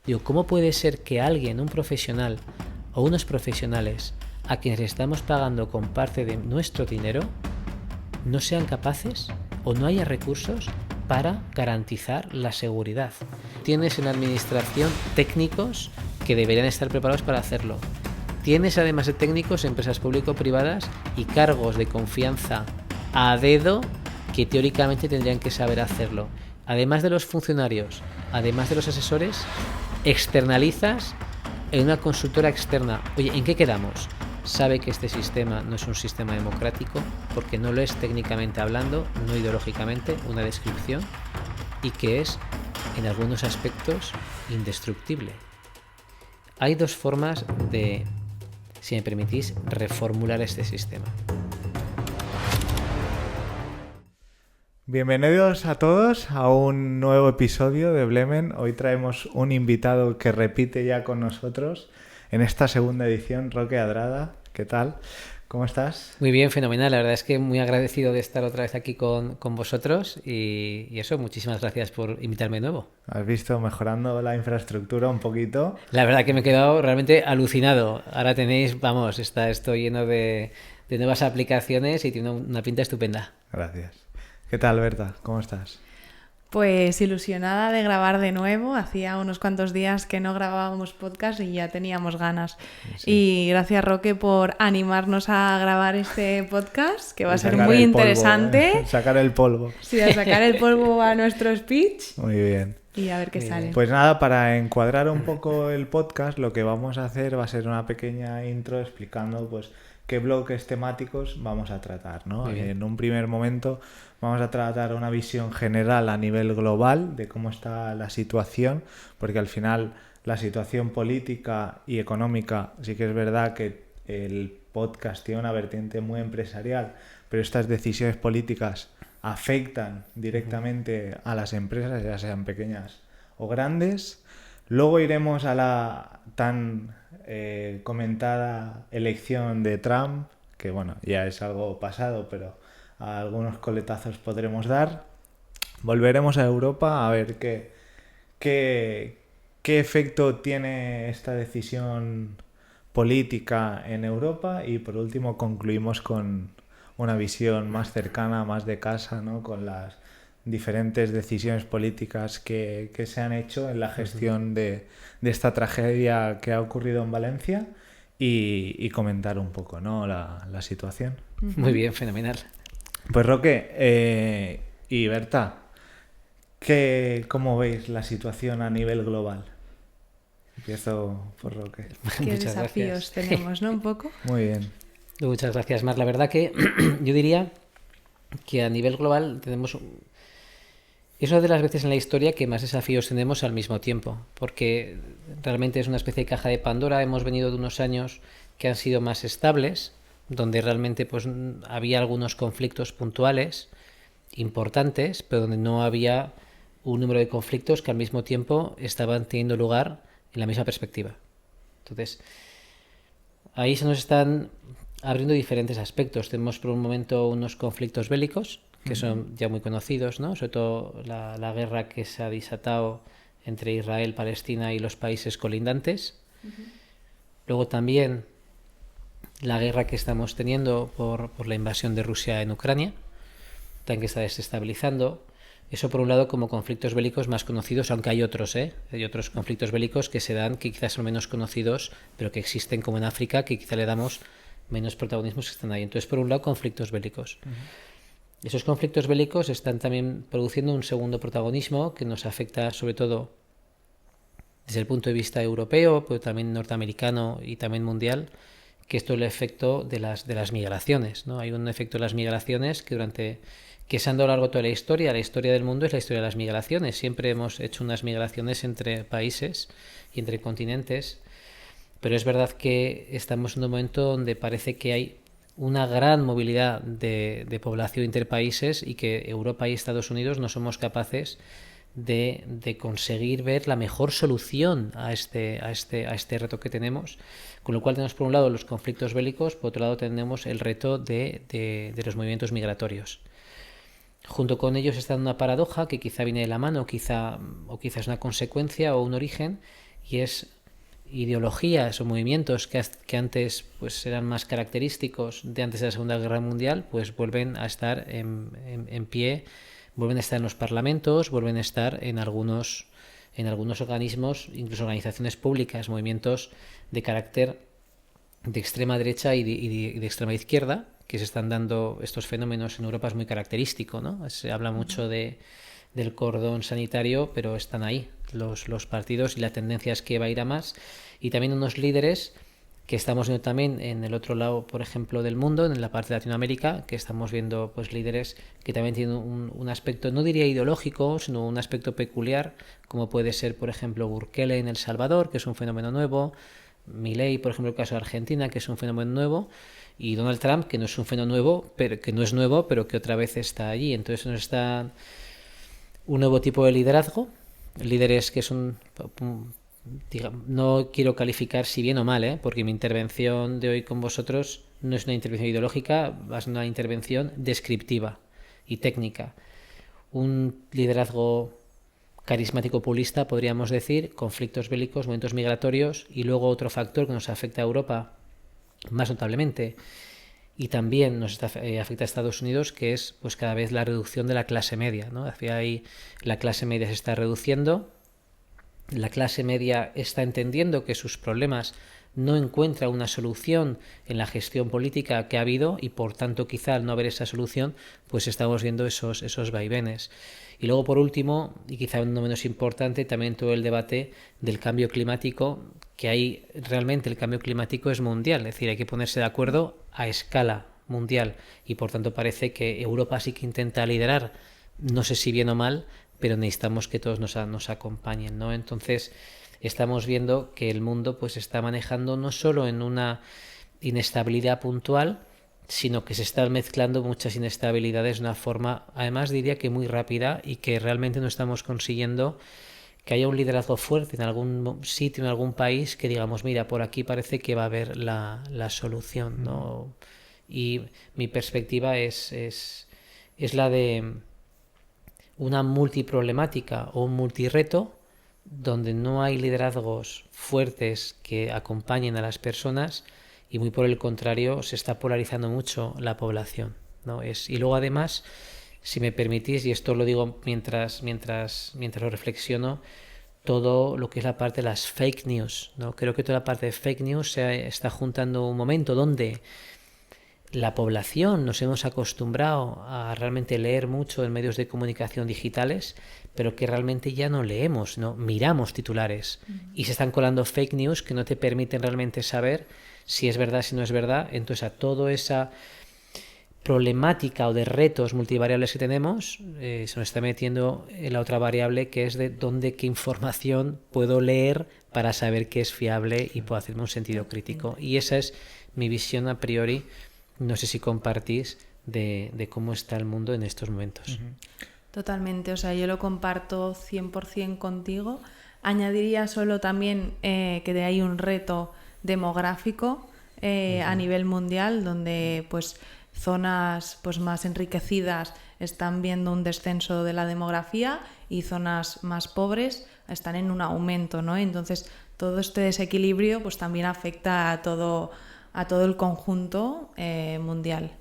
Digo, ¿cómo puede ser que alguien, un profesional o unos profesionales a quienes le estamos pagando con parte de nuestro dinero, no sean capaces o no haya recursos para garantizar la seguridad? Tienes en la administración técnicos que deberían estar preparados para hacerlo. Tienes además de técnicos empresas público-privadas y cargos de confianza a dedo que teóricamente tendrían que saber hacerlo. Además de los funcionarios, además de los asesores, externalizas en una consultora externa. Oye, ¿en qué quedamos? Sabe que este sistema no es un sistema democrático porque no lo es técnicamente hablando, no ideológicamente, una descripción, y que es en algunos aspectos indestructible. Hay dos formas de, si me permitís, reformular este sistema. Bienvenidos a todos a un nuevo episodio de Blemen. Hoy traemos un invitado que repite ya con nosotros en esta segunda edición, Roque Adrada. ¿Qué tal? ¿Cómo estás? Muy bien, fenomenal. La verdad es que muy agradecido de estar otra vez aquí con vosotros y eso, muchísimas gracias por invitarme de nuevo. ¿Has visto mejorando la infraestructura un poquito? La verdad que me he quedado realmente alucinado. Ahora tenéis, vamos, está esto lleno de nuevas aplicaciones y tiene una pinta estupenda. Gracias. ¿Qué tal, Berta? ¿Cómo estás? Pues ilusionada de grabar de nuevo. Hacía unos cuantos días que no grabábamos podcast y ya teníamos ganas. Sí. Y gracias, Roque, por animarnos a grabar este podcast, que va a ser muy interesante. Polvo, sacar el polvo. Sí, a sacar el polvo a nuestro speech. Muy bien. Y a ver qué sale. Pues nada, para encuadrar un poco el podcast, lo que vamos a hacer va a ser una pequeña intro explicando pues qué bloques temáticos vamos a tratar, ¿no? En un primer momento vamos a tratar una visión general a nivel global de cómo está la situación, porque al final la situación política y económica, sí que es verdad que el podcast tiene una vertiente muy empresarial, pero estas decisiones políticas afectan directamente a las empresas, ya sean pequeñas o grandes. Luego iremos a la tan comentada elección de Trump, que bueno, ya es algo pasado, pero algunos coletazos podremos dar. Volveremos a Europa a ver qué efecto tiene esta decisión política en Europa, y por último concluimos con una visión más cercana, más de casa, ¿no? Con las diferentes decisiones políticas que se han hecho en la gestión de esta tragedia que ha ocurrido en Valencia y comentar un poco, ¿no? la situación. Muy bien, fenomenal. Pues Roque y Berta, ¿cómo veis la situación a nivel global? Empiezo por Roque. ¿Qué desafíos tenemos, no? Un poco. Muy bien. Muchas gracias, Mar. La verdad que yo diría que a nivel global tenemos... Es una de las veces en la historia que más desafíos tenemos al mismo tiempo, porque realmente es una especie de caja de Pandora. Hemos venido de unos años que han sido más estables, donde realmente pues había algunos conflictos puntuales importantes, pero donde no había un número de conflictos que al mismo tiempo estaban teniendo lugar en la misma perspectiva. Entonces, ahí se nos están abriendo diferentes aspectos. Tenemos por un momento unos conflictos bélicos que son ya muy conocidos, ¿no? Sobre todo la guerra que se ha desatado entre Israel, Palestina y los países colindantes. Luego también la guerra que estamos teniendo por la invasión de Rusia en Ucrania, también que está desestabilizando. Eso por un lado como conflictos bélicos más conocidos, aunque hay otros, hay otros conflictos bélicos que se dan, que quizás son menos conocidos, pero que existen, como en África, que quizá le damos menos protagonismos que están ahí. Entonces, por un lado, conflictos bélicos. Esos conflictos bélicos están también produciendo un segundo protagonismo que nos afecta sobre todo desde el punto de vista europeo, pero también norteamericano y también mundial, que esto es el efecto de las migraciones, ¿no? Hay un efecto de las migraciones que se han dado a lo largo de toda la historia del mundo es la historia de las migraciones. Siempre hemos hecho unas migraciones entre países y entre continentes, pero es verdad que estamos en un momento donde parece que hay una gran movilidad de población interpaíses y que Europa y Estados Unidos no somos capaces de conseguir ver la mejor solución a este reto que tenemos, con lo cual tenemos por un lado los conflictos bélicos, por otro lado tenemos el reto de los movimientos migratorios. Junto con ellos está una paradoja que quizá viene de la mano, o quizá es una consecuencia o un origen, y es ideologías o movimientos que antes pues eran más característicos de antes de la Segunda Guerra Mundial, pues vuelven a estar en pie, vuelven a estar en los parlamentos, vuelven a estar en algunos organismos, incluso organizaciones públicas, movimientos de carácter de extrema derecha y de extrema izquierda, que se están dando estos fenómenos en Europa. Es muy característico, ¿no? Se habla mucho del cordón sanitario, pero están ahí los partidos y la tendencia es que va a ir a más. Y también unos líderes que estamos viendo también en el otro lado, por ejemplo, del mundo, en la parte de Latinoamérica, que estamos viendo pues líderes que también tienen un aspecto, no diría ideológico, sino un aspecto peculiar, como puede ser, por ejemplo, Bukele en El Salvador, que es un fenómeno nuevo, Milei, por ejemplo, el caso de Argentina, que es un fenómeno nuevo, y Donald Trump, que no es un fenómeno nuevo, pero que no es nuevo, pero que otra vez está allí. Entonces nos está un nuevo tipo de liderazgo, líderes que son, digamos, no quiero calificar si bien o mal, porque mi intervención de hoy con vosotros no es una intervención ideológica, es una intervención descriptiva y técnica. Un liderazgo carismático populista, podríamos decir, conflictos bélicos, momentos migratorios, y luego otro factor que nos afecta a Europa más notablemente y también nos afecta a Estados Unidos, que es pues cada vez la reducción de la clase media, ¿no? Hacia ahí la clase media se está reduciendo, la clase media está entendiendo que sus problemas no encuentra una solución en la gestión política que ha habido y por tanto quizá al no haber esa solución pues estamos viendo esos vaivenes. Y luego por último, y quizá no menos importante, también todo el debate del cambio climático, que ahí realmente el cambio climático es mundial, es decir, hay que ponerse de acuerdo a escala mundial y por tanto parece que Europa sí que intenta liderar, no sé si bien o mal, pero necesitamos que todos nos acompañen, ¿no? Entonces estamos viendo que el mundo pues está manejando no solo en una inestabilidad puntual, sino que se están mezclando muchas inestabilidades de una forma, además diría que muy rápida, y que realmente no estamos consiguiendo que haya un liderazgo fuerte en algún sitio, en algún país, que digamos, mira, por aquí parece que va a haber la solución, ¿no? Y mi perspectiva es la de una multiproblemática o un multireto donde no hay liderazgos fuertes que acompañen a las personas y muy por el contrario se está polarizando mucho la población, ¿no? Y luego además, si me permitís, y esto lo digo mientras lo reflexiono, todo lo que es la parte de las fake news, ¿no? Creo que toda la parte de fake news se está juntando un momento donde la población nos hemos acostumbrado a realmente leer mucho en medios de comunicación digitales, pero que realmente ya no leemos, no miramos titulares y se están colando fake news que no te permiten realmente saber si es verdad, si no es verdad. Entonces a toda esa problemática o de retos multivariables que tenemos se nos está metiendo en la otra variable, que es de qué información puedo leer para saber qué es fiable y puedo hacerme un sentido crítico. Y esa es mi visión a priori. No sé si compartís de cómo está el mundo en estos momentos. Totalmente, o sea, yo lo comparto 100% contigo. Añadiría solo también que hay un reto demográfico a nivel mundial, donde pues zonas pues más enriquecidas están viendo un descenso de la demografía y zonas más pobres están en un aumento, ¿no? Entonces, todo este desequilibrio pues también afecta a todo el conjunto mundial.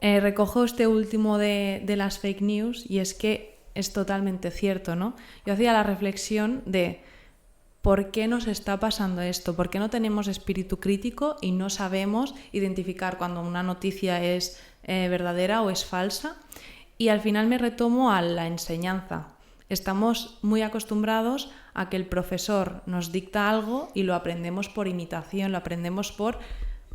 Recojo este último de las fake news y es que es totalmente cierto, ¿no? Yo hacía la reflexión de ¿por qué nos está pasando esto? ¿Por qué no tenemos espíritu crítico y no sabemos identificar cuando una noticia es verdadera o es falsa? Y al final me retomo a la enseñanza. Estamos muy acostumbrados a que el profesor nos dicta algo y lo aprendemos por imitación, lo aprendemos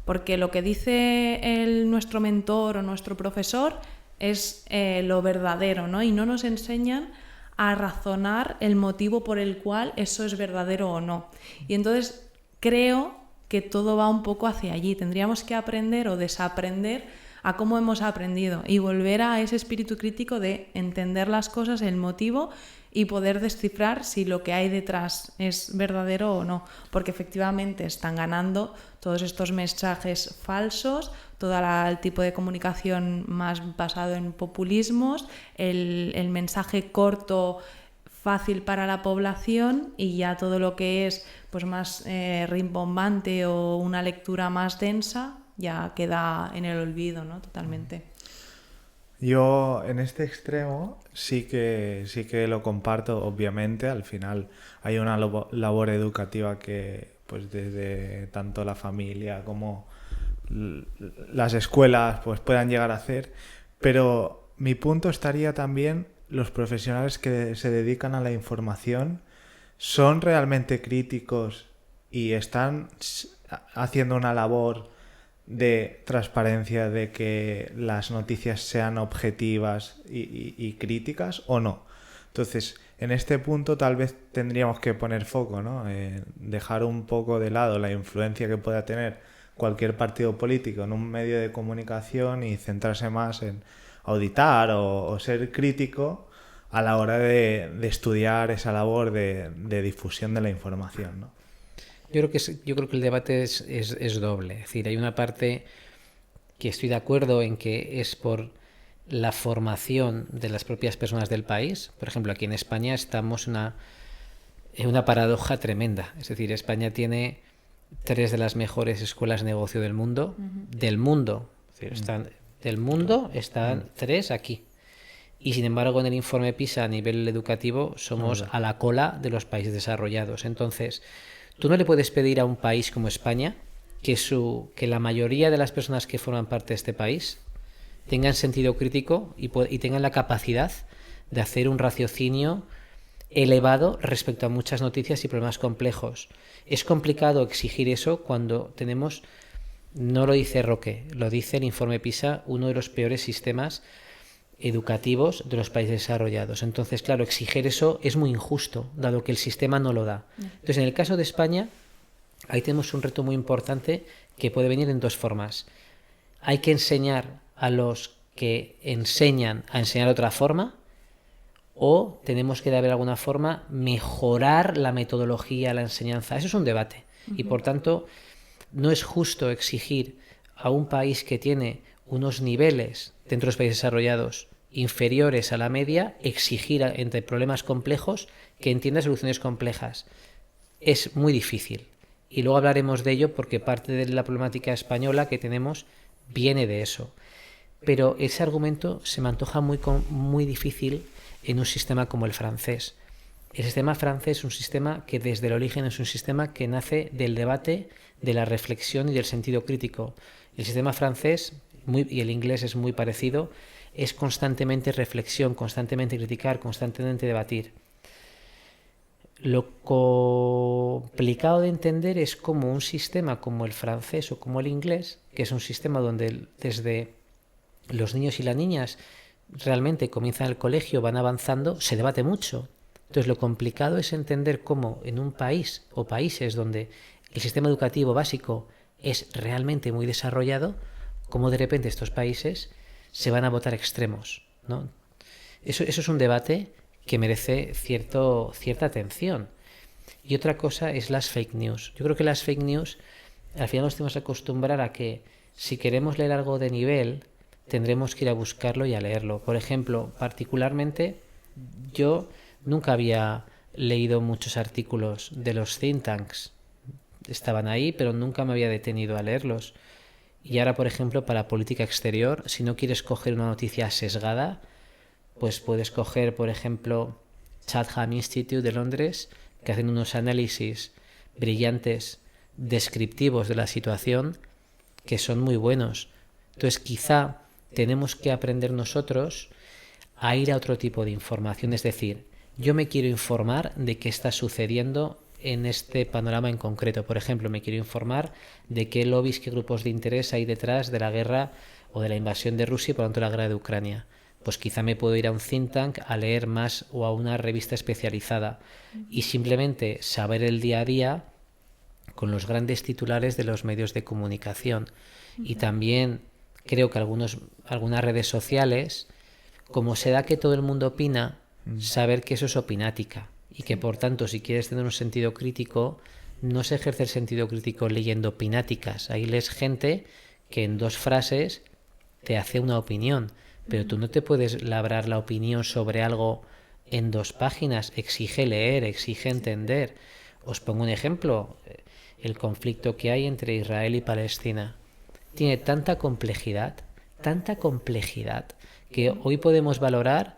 porque lo que dice nuestro mentor o nuestro profesor es lo verdadero, ¿no? Y no nos enseñan a razonar el motivo por el cual eso es verdadero o no. Y entonces creo que todo va un poco hacia allí. Tendríamos que aprender o desaprender a cómo hemos aprendido y volver a ese espíritu crítico de entender las cosas, el motivo y poder descifrar si lo que hay detrás es verdadero o no, porque efectivamente están ganando todos estos mensajes falsos, todo el tipo de comunicación más basado en populismos, el mensaje corto, fácil para la población, y ya todo lo que es pues más rimbombante o una lectura más densa ya queda en el olvido, ¿no? Totalmente. Yo en este extremo sí que lo comparto, obviamente. Al final hay una labor educativa que pues desde tanto la familia como las escuelas pues puedan llegar a hacer, pero mi punto estaría también los profesionales que se dedican a la información, ¿son realmente críticos y están haciendo una labor de transparencia, de que las noticias sean objetivas y críticas o no? Entonces, en este punto tal vez tendríamos que poner foco, ¿no? Dejar un poco de lado la influencia que pueda tener cualquier partido político en un medio de comunicación y centrarse más en auditar o ser crítico a la hora de estudiar esa labor de difusión de la información, ¿no? Yo creo que el debate es doble. Es decir, hay una parte que estoy de acuerdo en que es por la formación de las propias personas del país. Por ejemplo, aquí en España estamos en una paradoja tremenda. Es decir, España tiene 3 de las mejores escuelas de negocio del mundo. Del mundo. Es decir, están 3 aquí. Y sin embargo, en el informe PISA a nivel educativo somos a la cola de los países desarrollados. Entonces, tú no le puedes pedir a un país como España que la mayoría de las personas que forman parte de este país tengan sentido crítico y tengan la capacidad de hacer un raciocinio elevado respecto a muchas noticias y problemas complejos. Es complicado exigir eso cuando tenemos, no lo dice Roque, lo dice el informe PISA, uno de los peores sistemas educativos de los países desarrollados. Entonces, claro, exigir eso es muy injusto, dado que el sistema no lo da. Entonces, en el caso de España, ahí tenemos un reto muy importante que puede venir en 2 formas. Hay que enseñar a los que enseñan a enseñar de otra forma, o tenemos que de alguna forma mejorar la metodología, la enseñanza. Eso es un debate. Y por tanto, no es justo exigir a un país que tiene unos niveles dentro de los países desarrollados inferiores a la media, exigir entre problemas complejos que entienda soluciones complejas. Es muy difícil. Y luego hablaremos de ello porque parte de la problemática española que tenemos viene de eso. Pero ese argumento se me antoja muy difícil en un sistema como el francés. El sistema francés es un sistema que desde el origen es un sistema que nace del debate, de la reflexión y del sentido crítico. El sistema francés, y el inglés es muy parecido, es constantemente reflexión, constantemente criticar, constantemente debatir. Lo complicado de entender es cómo un sistema como el francés o como el inglés, que es un sistema donde desde los niños y las niñas realmente comienzan el colegio, van avanzando, se debate mucho. Entonces lo complicado es entender cómo en un país o países donde el sistema educativo básico es realmente muy desarrollado, cómo de repente estos países se van a votar extremos, ¿no? Eso es un debate que merece cierta atención. Y otra cosa es las fake news. Yo creo que las fake news al final nos tenemos que acostumbrar a que si queremos leer algo de nivel tendremos que ir a buscarlo y a leerlo. Por ejemplo, particularmente yo nunca había leído muchos artículos de los think tanks. Estaban ahí, pero nunca me había detenido a leerlos. Y ahora, por ejemplo, para política exterior, si no quieres coger una noticia sesgada, pues puedes coger, por ejemplo, Chatham Institute de Londres, que hacen unos análisis brillantes, descriptivos de la situación, que son muy buenos. Entonces, quizá tenemos que aprender nosotros a ir a otro tipo de información. Es decir, yo me quiero informar de qué está sucediendo en este panorama en concreto. Por ejemplo, me quiero informar de qué lobbies, qué grupos de interés hay detrás de la guerra o de la invasión de Rusia y por lo tanto la guerra de Ucrania. Pues quizá me puedo ir a un think tank a leer más o a una revista especializada y simplemente saber el día a día con los grandes titulares de los medios de comunicación. Y también creo que algunas redes sociales, como se da que todo el mundo opina, saber que eso es opinática y que por tanto si quieres tener un sentido crítico no se ejerce el sentido crítico leyendo opináticas. Ahí lees gente que en 2 frases te hace una opinión, pero tú no te puedes labrar la opinión sobre algo en 2 páginas, exige leer, exige entender. Os pongo un ejemplo, el conflicto que hay entre Israel y Palestina. Tiene tanta complejidad, que hoy podemos valorar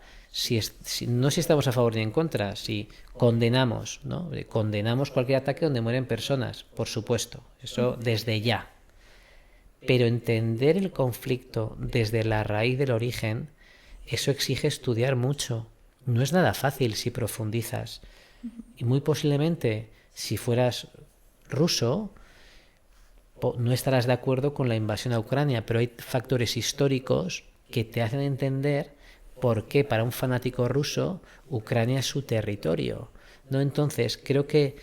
no si estamos a favor ni en contra, si condenamos, ¿no? Condenamos cualquier ataque donde mueren personas, por supuesto, eso desde ya. Pero entender el conflicto desde la raíz del origen, eso exige estudiar mucho. No es nada fácil si profundizas. Y muy posiblemente, si fueras ruso, no estarás de acuerdo con la invasión a Ucrania, pero hay factores históricos que te hacen entender por qué para un fanático ruso Ucrania es su territorio, ¿no? Entonces creo que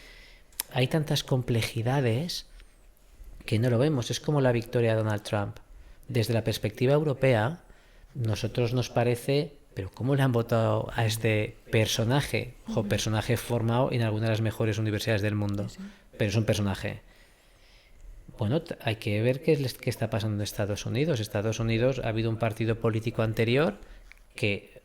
hay tantas complejidades que no lo vemos. Es como la victoria de Donald Trump. Desde la perspectiva europea, nosotros nos parece, pero ¿cómo le han votado a este personaje? Personaje formado en alguna de las mejores universidades del mundo, pero es un personaje. Bueno, hay que ver qué está pasando en Estados Unidos. Estados Unidos ha habido un partido político anterior que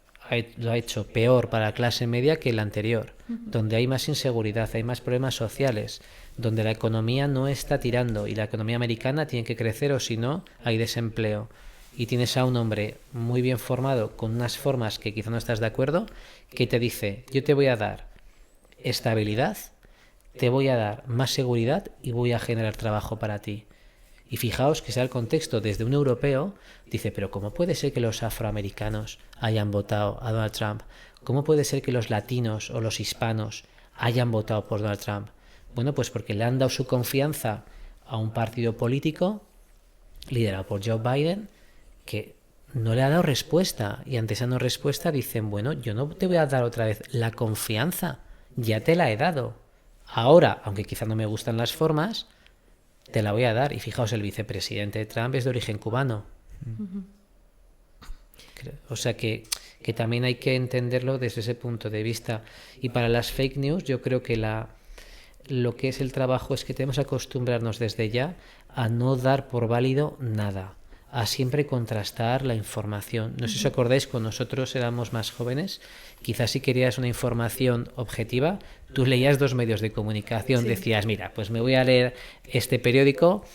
lo ha hecho peor para la clase media que el anterior, donde hay más inseguridad, hay más problemas sociales, donde la economía no está tirando y la economía americana tiene que crecer o si no hay desempleo. Y tienes a un hombre muy bien formado con unas formas que quizá no estás de acuerdo, que te dice, yo te voy a dar estabilidad, te voy a dar más seguridad y voy a generar trabajo para ti. Y fijaos que sea el contexto desde un europeo, dice, pero ¿cómo puede ser que los afroamericanos hayan votado a Donald Trump? ¿Cómo puede ser que los latinos o los hispanos hayan votado por Donald Trump? Bueno, pues porque le han dado su confianza a un partido político liderado por Joe Biden que no le ha dado respuesta. Y ante esa no respuesta dicen, bueno, yo no te voy a dar otra vez la confianza, ya te la he dado. Ahora, aunque quizá no me gustan las formas, te la voy a dar. Y fijaos, el vicepresidente de Trump es de origen cubano. O sea que también hay que entenderlo desde ese punto de vista. Y para las fake news, yo creo que lo que es el trabajo es que tenemos que acostumbrarnos desde ya a no dar por válido nada, a siempre contrastar la información. No sé si os acordáis, cuando nosotros éramos más jóvenes, quizás si querías una información objetiva, tú leías 2 medios de comunicación, decías, mira, pues me voy a leer este periódico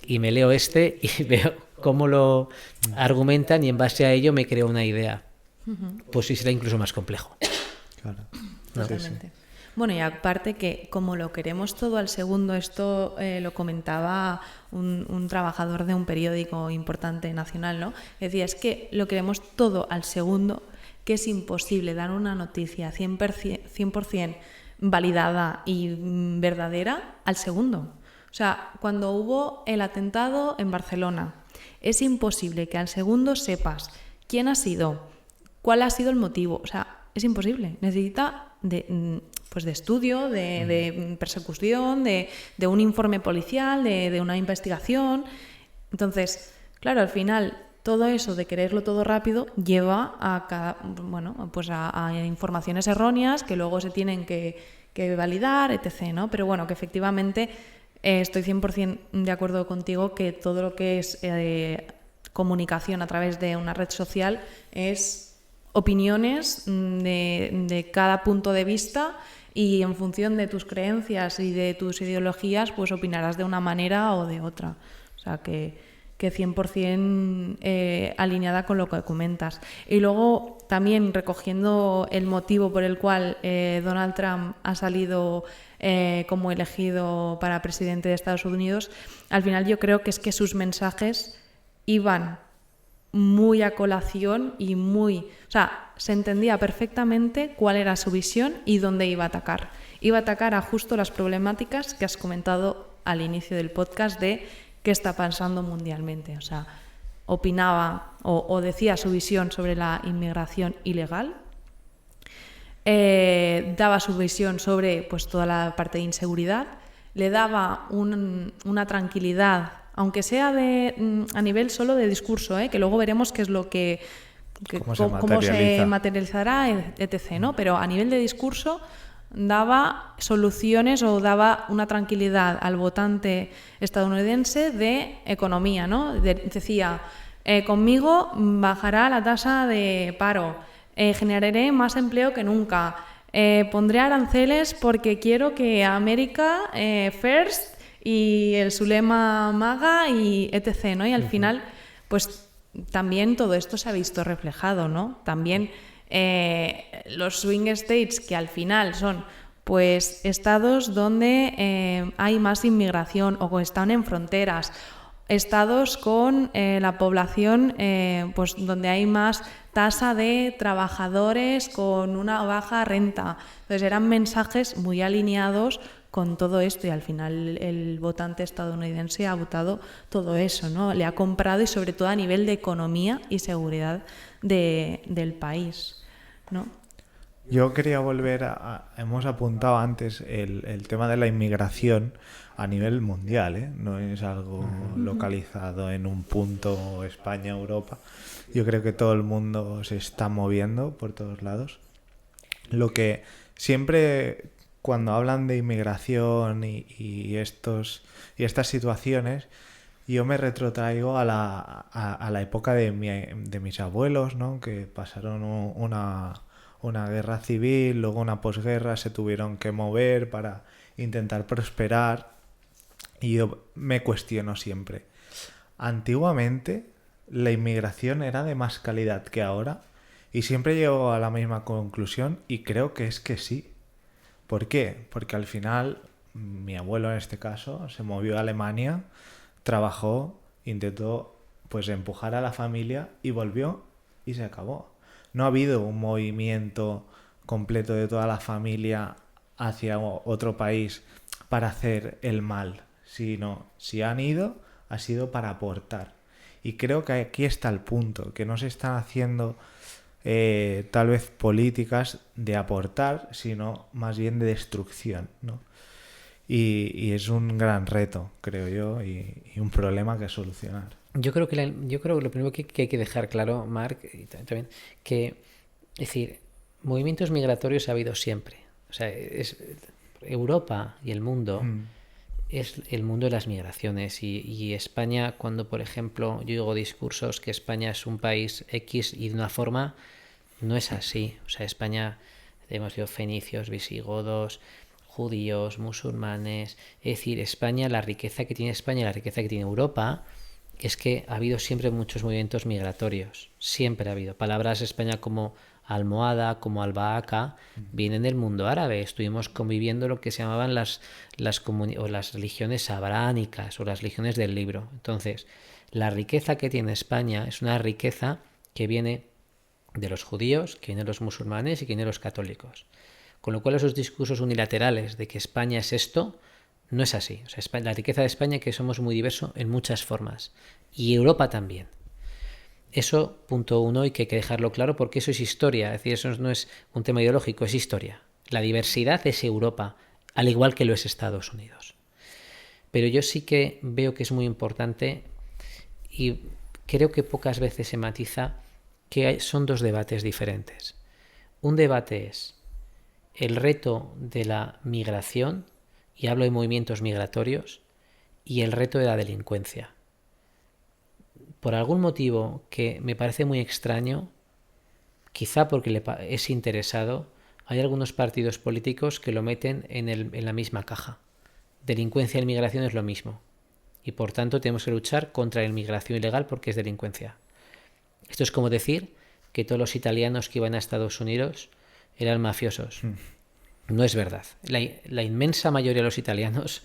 y me leo este y veo cómo lo argumentan y en base a ello me creo una idea. Pues sí, será incluso más complejo. Claro. ¿No? Totalmente. Sí. Bueno, y aparte que como lo queremos todo al segundo, esto lo comentaba un trabajador de un periódico importante nacional, ¿no? Decía, es que lo queremos todo al segundo, que es imposible dar una noticia 100% validada y verdadera al segundo. O sea, cuando hubo el atentado en Barcelona, es imposible que al segundo sepas quién ha sido, cuál ha sido el motivo. O sea, es imposible. Necesita de estudio, de persecución, de un informe policial, de una investigación. Entonces, claro, al final todo eso de quererlo todo rápido lleva a informaciones erróneas que luego se tienen que validar, etc., ¿no? Pero bueno, que efectivamente estoy 100% de acuerdo contigo que todo lo que es comunicación a través de una red social es opiniones de cada punto de vista, y en función de tus creencias y de tus ideologías, pues opinarás de una manera o de otra. O sea, que 100% alineada con lo que comentas. Y luego, también recogiendo el motivo por el cual Donald Trump ha salido como elegido para presidente de Estados Unidos, al final yo creo que es que sus mensajes iban muy a colación y o sea, se entendía perfectamente cuál era su visión y dónde iba a atacar. Iba a atacar a justo las problemáticas que has comentado al inicio del podcast de qué está pasando mundialmente. O sea, opinaba o decía su visión sobre la inmigración ilegal, daba su visión sobre pues toda la parte de inseguridad, le daba una tranquilidad, aunque sea a nivel solo de discurso, que luego veremos qué es lo cómo se materializará, etc., ¿no? Pero a nivel de discurso daba soluciones o daba una tranquilidad al votante estadounidense de economía, ¿no? Decía, conmigo bajará la tasa de paro, generaré más empleo que nunca, pondré aranceles porque quiero que América first y el Zulema Maga y etc., ¿no? Y al final, pues también todo esto se ha visto reflejado, ¿no? También los swing states, que al final son pues estados donde hay más inmigración o están en fronteras, estados con la población pues donde hay más tasa de trabajadores con una baja renta. Entonces eran mensajes muy alineados con todo esto y al final el votante estadounidense ha votado todo eso, ¿no? Le ha comprado y sobre todo a nivel de economía y seguridad del país, ¿no? Yo quería volver hemos apuntado antes el tema de la inmigración a nivel mundial, ¿eh? No es algo localizado en un punto, España, Europa. Yo creo que todo el mundo se está moviendo por todos lados. Lo que siempre cuando hablan de inmigración y estas situaciones, yo me retrotraigo a la época de mis abuelos, ¿no? Que pasaron una guerra civil, luego una posguerra, se tuvieron que mover para intentar prosperar. Y yo me cuestiono siempre, antiguamente la inmigración era de más calidad que ahora, y siempre llego a la misma conclusión y creo que es que sí. ¿Por qué? Porque al final mi abuelo en este caso se movió a Alemania, trabajó, intentó pues empujar a la familia y volvió y se acabó. No ha habido un movimiento completo de toda la familia hacia otro país para hacer el mal, sino si han ido, ha sido para aportar. Y creo que aquí está el punto, que no se están haciendo tal vez políticas de aportar, sino más bien de destrucción, ¿no? Y es un gran reto, creo yo, y un problema que solucionar. Yo creo que lo primero que hay que dejar claro, Marc, y también, que es decir, movimientos migratorios ha habido siempre. O sea, Europa y el mundo es el mundo de las migraciones y España, cuando por ejemplo yo oigo discursos que España es un país X y de una forma, no es así. O sea, España hemos sido fenicios, visigodos, judíos, musulmanes. Es decir, España, la riqueza que tiene España y la riqueza que tiene Europa es que ha habido siempre muchos movimientos migratorios. Siempre ha habido. Palabras España como almohada, como albahaca, vienen del mundo árabe. Estuvimos conviviendo lo que se llamaban las religiones abránicas o las religiones del libro. Entonces, la riqueza que tiene España es una riqueza que viene de los judíos, que viene de los musulmanes y que viene de los católicos. Con lo cual esos discursos unilaterales de que España es esto, no es así. O sea, la riqueza de España es que somos muy diversos en muchas formas. Y Europa también. Eso, punto uno, y que hay que dejarlo claro porque eso es historia. Es decir, eso no es un tema ideológico, es historia. La diversidad es Europa, al igual que lo es Estados Unidos. Pero yo sí que veo que es muy importante y creo que pocas veces se matiza que son dos debates diferentes. Un debate es el reto de la migración, y hablo de movimientos migratorios, y el reto de la delincuencia. Por algún motivo que me parece muy extraño, quizá porque es interesado, hay algunos partidos políticos que lo meten en la misma caja. Delincuencia y migración es lo mismo. Y por tanto tenemos que luchar contra la inmigración ilegal porque es delincuencia. Esto es como decir que todos los italianos que iban a Estados Unidos eran mafiosos. No es verdad. La inmensa mayoría de los italianos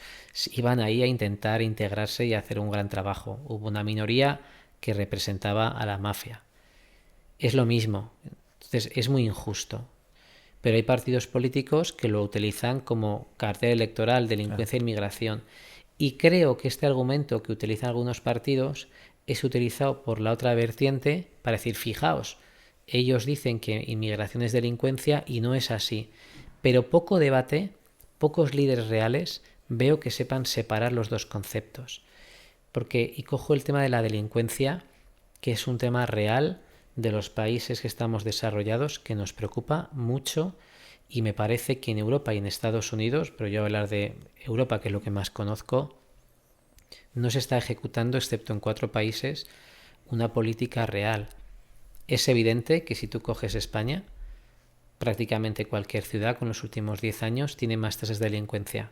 iban ahí a intentar integrarse y hacer un gran trabajo. Hubo una minoría que representaba a la mafia. Es lo mismo. Entonces es muy injusto. Pero hay partidos políticos que lo utilizan como cartel electoral, delincuencia e inmigración. Y creo que este argumento que utilizan algunos partidos es utilizado por la otra vertiente para decir, fijaos, ellos dicen que inmigración es delincuencia y no es así. Pero poco debate, pocos líderes reales veo que sepan separar los dos conceptos. Y cojo el tema de la delincuencia, que es un tema real de los países que estamos desarrollados, que nos preocupa mucho, y me parece que en Europa y en Estados Unidos, pero yo voy a hablar de Europa, que es lo que más conozco, no se está ejecutando, excepto en 4 países, una política real. Es evidente que si tú coges España, prácticamente cualquier ciudad con los últimos 10 años tiene más tasas de delincuencia.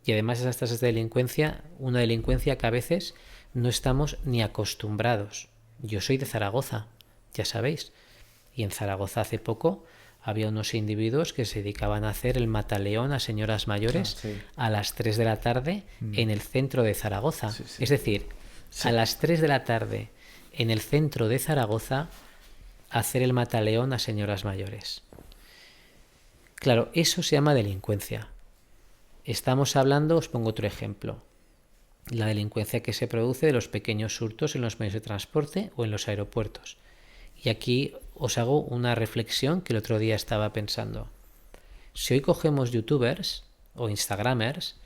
Y además esas tasas de delincuencia, una delincuencia que a veces no estamos ni acostumbrados. Yo soy de Zaragoza, ya sabéis. Y en Zaragoza hace poco había unos individuos que se dedicaban a hacer el mataleón a señoras mayores a las 3 de la tarde en el centro de Zaragoza. Es decir, a las 3 de la tarde en el centro de Zaragoza hacer el mataleón a señoras mayores. Claro, eso se llama delincuencia. Estamos hablando, os pongo otro ejemplo, la delincuencia que se produce de los pequeños hurtos en los medios de transporte o en los aeropuertos. Y aquí os hago una reflexión que el otro día estaba pensando. Si hoy cogemos youtubers o instagramers,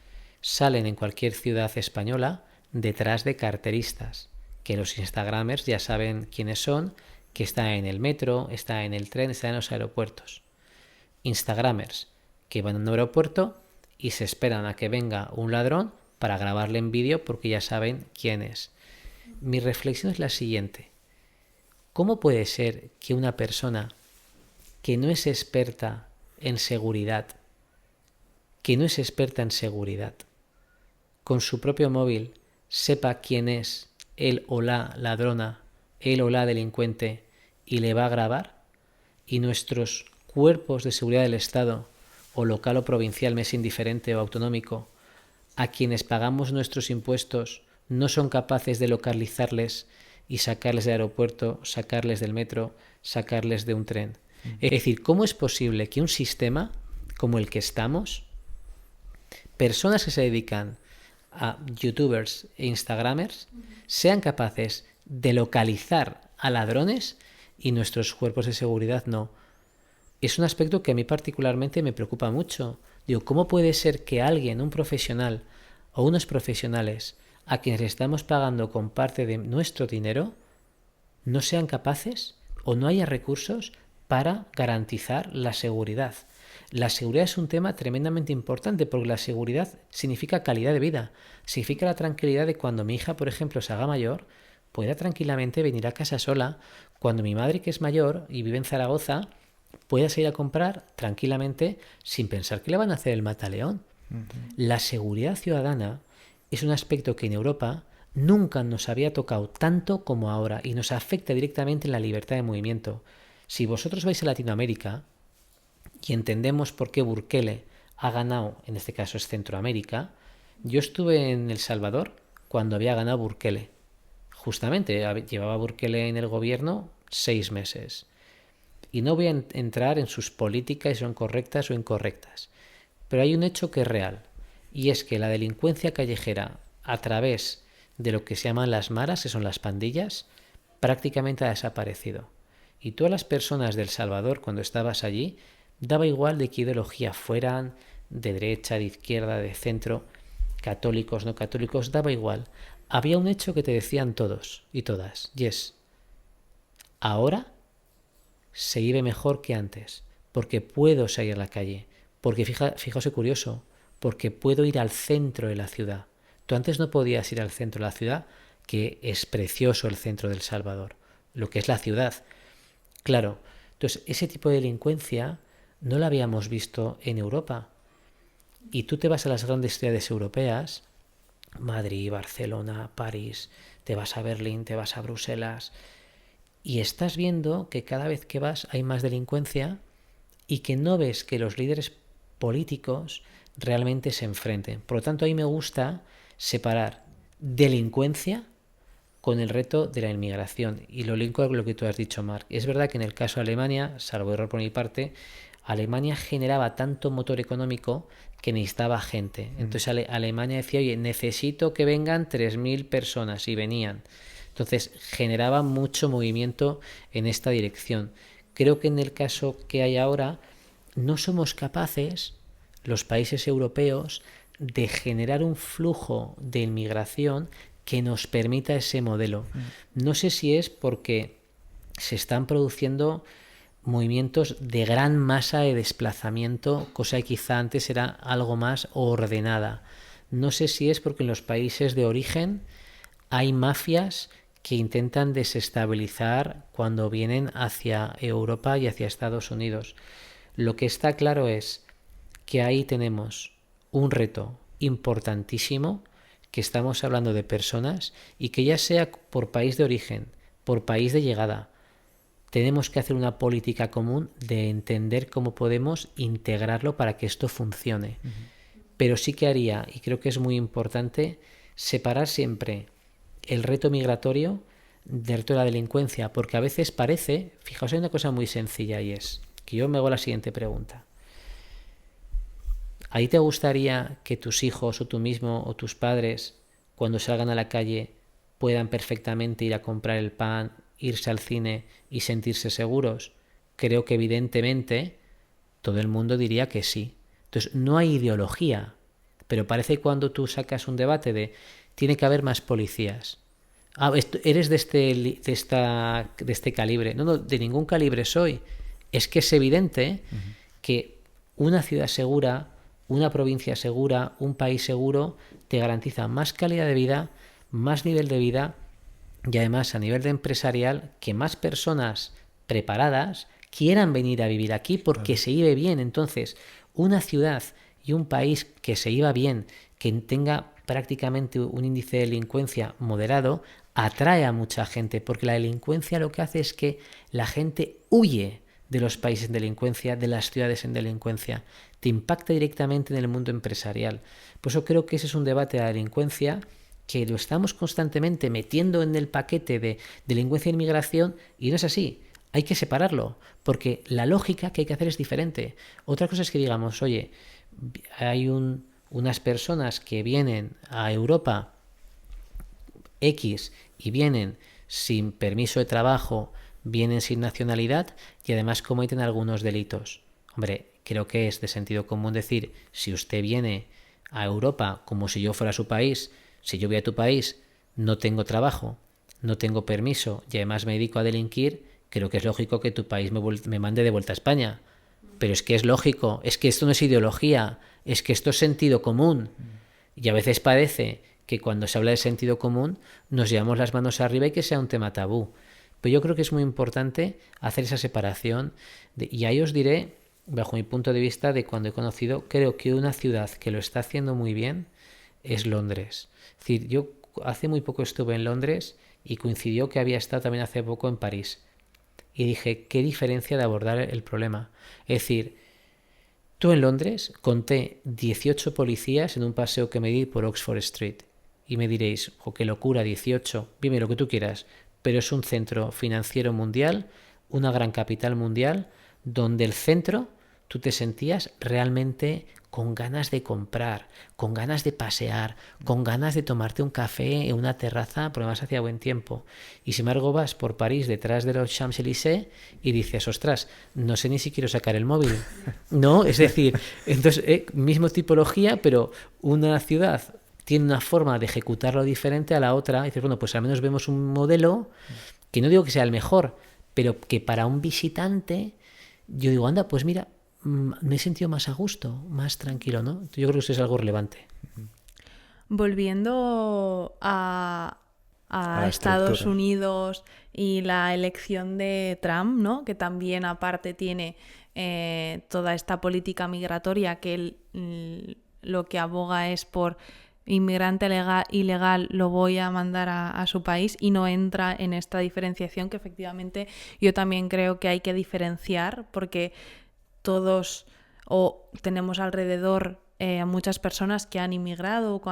salen en cualquier ciudad española detrás de carteristas, que los instagramers ya saben quiénes son, que están en el metro, están en el tren, están en los aeropuertos. Instagramers que van a un aeropuerto y se esperan a que venga un ladrón para grabarle en vídeo porque ya saben quién es. Mi reflexión es la siguiente. ¿Cómo puede ser que una persona que no es experta en seguridad, con su propio móvil sepa quién es él o la ladrona, él o la delincuente y le va a grabar? Y nuestros cuerpos de seguridad del Estado, o local o provincial, me es indiferente, o autonómico, a quienes pagamos nuestros impuestos, no son capaces de localizarles y sacarles del aeropuerto, sacarles del metro, sacarles de un tren. Es decir, ¿cómo es posible que un sistema como el que estamos, personas que se dedican a youtubers e instagramers, sean capaces de localizar a ladrones y nuestros cuerpos de seguridad no? Es un aspecto que a mí particularmente me preocupa mucho. Digo, ¿cómo puede ser que alguien, un profesional o unos profesionales a quienes le estamos pagando con parte de nuestro dinero, no sean capaces o no haya recursos para garantizar la seguridad? La seguridad es un tema tremendamente importante porque la seguridad significa calidad de vida, significa la tranquilidad de cuando mi hija, por ejemplo, se haga mayor, pueda tranquilamente venir a casa sola, cuando mi madre, que es mayor y vive en Zaragoza, pueda salir a comprar tranquilamente sin pensar que le van a hacer el mataleón. La seguridad ciudadana es un aspecto que en Europa nunca nos había tocado tanto como ahora y nos afecta directamente en la libertad de movimiento. Si vosotros vais a Latinoamérica y entendemos por qué Bukele ha ganado, en este caso es Centroamérica, yo estuve en El Salvador cuando había ganado Bukele. Justamente llevaba Bukele en el gobierno 6 meses. Y no voy a entrar en sus políticas si son correctas o incorrectas. Pero hay un hecho que es real. Y es que la delincuencia callejera a través de lo que se llaman las maras, que son las pandillas, prácticamente ha desaparecido. Y todas las personas de El Salvador, cuando estabas allí, daba igual de qué ideología fueran, de derecha, de izquierda, de centro, católicos, no católicos, daba igual. Había un hecho que te decían todos y todas, y es, ahora se vive mejor que antes, porque puedo salir a la calle, porque fijaos curioso, porque puedo ir al centro de la ciudad. Tú antes no podías ir al centro de la ciudad, que es precioso el centro de El Salvador, lo que es la ciudad. Claro, entonces ese tipo de delincuencia no la habíamos visto en Europa. Y tú te vas a las grandes ciudades europeas, Madrid, Barcelona, París, te vas a Berlín, te vas a Bruselas, y estás viendo que cada vez que vas hay más delincuencia y que no ves que los líderes políticos realmente se enfrenten. Por lo tanto, ahí me gusta separar delincuencia con el reto de la inmigración. Y lo linko con lo que tú has dicho, Marc. Es verdad que en el caso de Alemania, salvo error por mi parte, Alemania generaba tanto motor económico que necesitaba gente. Entonces Alemania decía, oye, necesito que vengan 3.000 personas, y venían. Entonces generaba mucho movimiento en esta dirección. Creo que en el caso que hay ahora no somos capaces, los países europeos, de generar un flujo de inmigración que nos permita ese modelo. No sé si es porque se están produciendo movimientos de gran masa de desplazamiento, cosa que quizá antes era algo más ordenada. No sé si es porque en los países de origen hay mafias que intentan desestabilizar cuando vienen hacia Europa y hacia Estados Unidos. Lo que está claro es que ahí tenemos un reto importantísimo, que estamos hablando de personas y que ya sea por país de origen, por país de llegada, tenemos que hacer una política común de entender cómo podemos integrarlo para que esto funcione. Pero sí que haría, y creo que es muy importante, separar siempre el reto migratorio del reto de la delincuencia, porque a veces parece, fijaos, hay una cosa muy sencilla y es que yo me hago la siguiente pregunta. ¿A ti te gustaría que tus hijos o tú mismo o tus padres, cuando salgan a la calle, puedan perfectamente ir a comprar el pan, irse al cine y sentirse seguros? Creo que evidentemente todo el mundo diría que sí. Entonces no hay ideología, pero parece que cuando tú sacas un debate de tiene que haber más policías. Eres de este calibre. No, de ningún calibre soy. Es que es evidente que una ciudad segura, una provincia segura, un país seguro, te garantiza más calidad de vida, más nivel de vida y además a nivel de empresarial que más personas preparadas quieran venir a vivir aquí porque se vive bien. Entonces, una ciudad y un país que se iba bien, que tenga prácticamente un índice de delincuencia moderado, atrae a mucha gente, porque la delincuencia lo que hace es que la gente huye de los países en delincuencia, de las ciudades en delincuencia. Te impacta directamente en el mundo empresarial. Por eso creo que ese es un debate de la delincuencia que lo estamos constantemente metiendo en el paquete de delincuencia e inmigración y no es así. Hay que separarlo, porque la lógica que hay que hacer es diferente. Otra cosa es que digamos, oye, hay unas personas que vienen a Europa X y vienen sin permiso de trabajo, vienen sin nacionalidad y además cometen algunos delitos. Hombre, creo que es de sentido común decir, si usted viene a Europa como si yo fuera a su país, si yo voy a tu país, no tengo trabajo, no tengo permiso y además me dedico a delinquir, creo que es lógico que tu país me mande de vuelta a España. Pero es que es lógico, es que esto no es ideología, es que esto es sentido común. Y a veces parece que cuando se habla de sentido común nos llevamos las manos arriba y que sea un tema tabú. Pero yo creo que es muy importante hacer esa separación. Y ahí os diré, bajo mi punto de vista, de cuando he conocido, creo que una ciudad que lo está haciendo muy bien es Londres. Es decir, yo hace muy poco estuve en Londres y coincidió que había estado también hace poco en París. Y dije, qué diferencia de abordar el problema. Es decir, tú en Londres conté 18 policías en un paseo que me di por Oxford Street. Y me diréis, oh, qué locura, 18, dime lo que tú quieras. Pero es un centro financiero mundial, una gran capital mundial, donde el centro tú te sentías realmente con ganas de comprar, con ganas de pasear, con ganas de tomarte un café en una terraza, porque además hacía buen tiempo. Y sin embargo vas por París detrás de los Champs-Élysées y dices, ostras, no sé ni si quiero sacar el móvil. ¿No? Es decir, entonces, mismo tipología, pero una ciudad tiene una forma de ejecutarlo diferente a la otra. Y dices, bueno, pues al menos vemos un modelo que no digo que sea el mejor, pero que para un visitante, yo digo, anda, pues mira, me he sentido más a gusto, más tranquilo, ¿no? Yo creo que eso es algo relevante. Volviendo a Estados Unidos y la elección de Trump, ¿no? Que también aparte tiene toda esta política migratoria que él lo que aboga es por inmigrante ilegal lo voy a mandar a su país y no entra en esta diferenciación que efectivamente yo también creo que hay que diferenciar porque todos tenemos alrededor a muchas personas que han inmigrado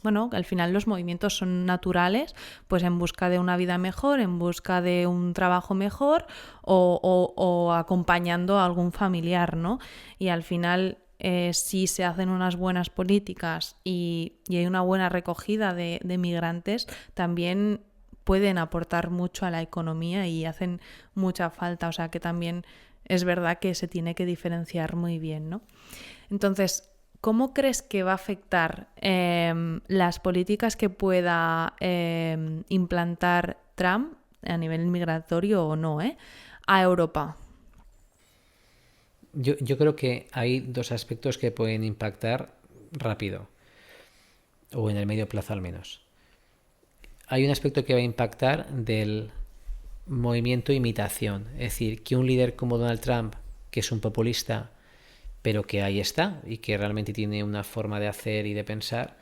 bueno, al final los movimientos son naturales, pues en busca de una vida mejor, en busca de un trabajo mejor o acompañando a algún familiar, ¿no? Y al final si se hacen unas buenas políticas y hay una buena recogida de migrantes, también pueden aportar mucho a la economía y hacen mucha falta, o sea que también es verdad que se tiene que diferenciar muy bien, ¿no? Entonces, ¿cómo crees que va a afectar las políticas que pueda implantar Trump a nivel migratorio o no, a Europa? Yo creo que hay dos aspectos que pueden impactar rápido, o en el medio plazo al menos. hay un aspecto que va a impactar del movimiento imitación. Es decir, que un líder como Donald Trump, que es un populista, pero que ahí está y que realmente tiene una forma de hacer y de pensar,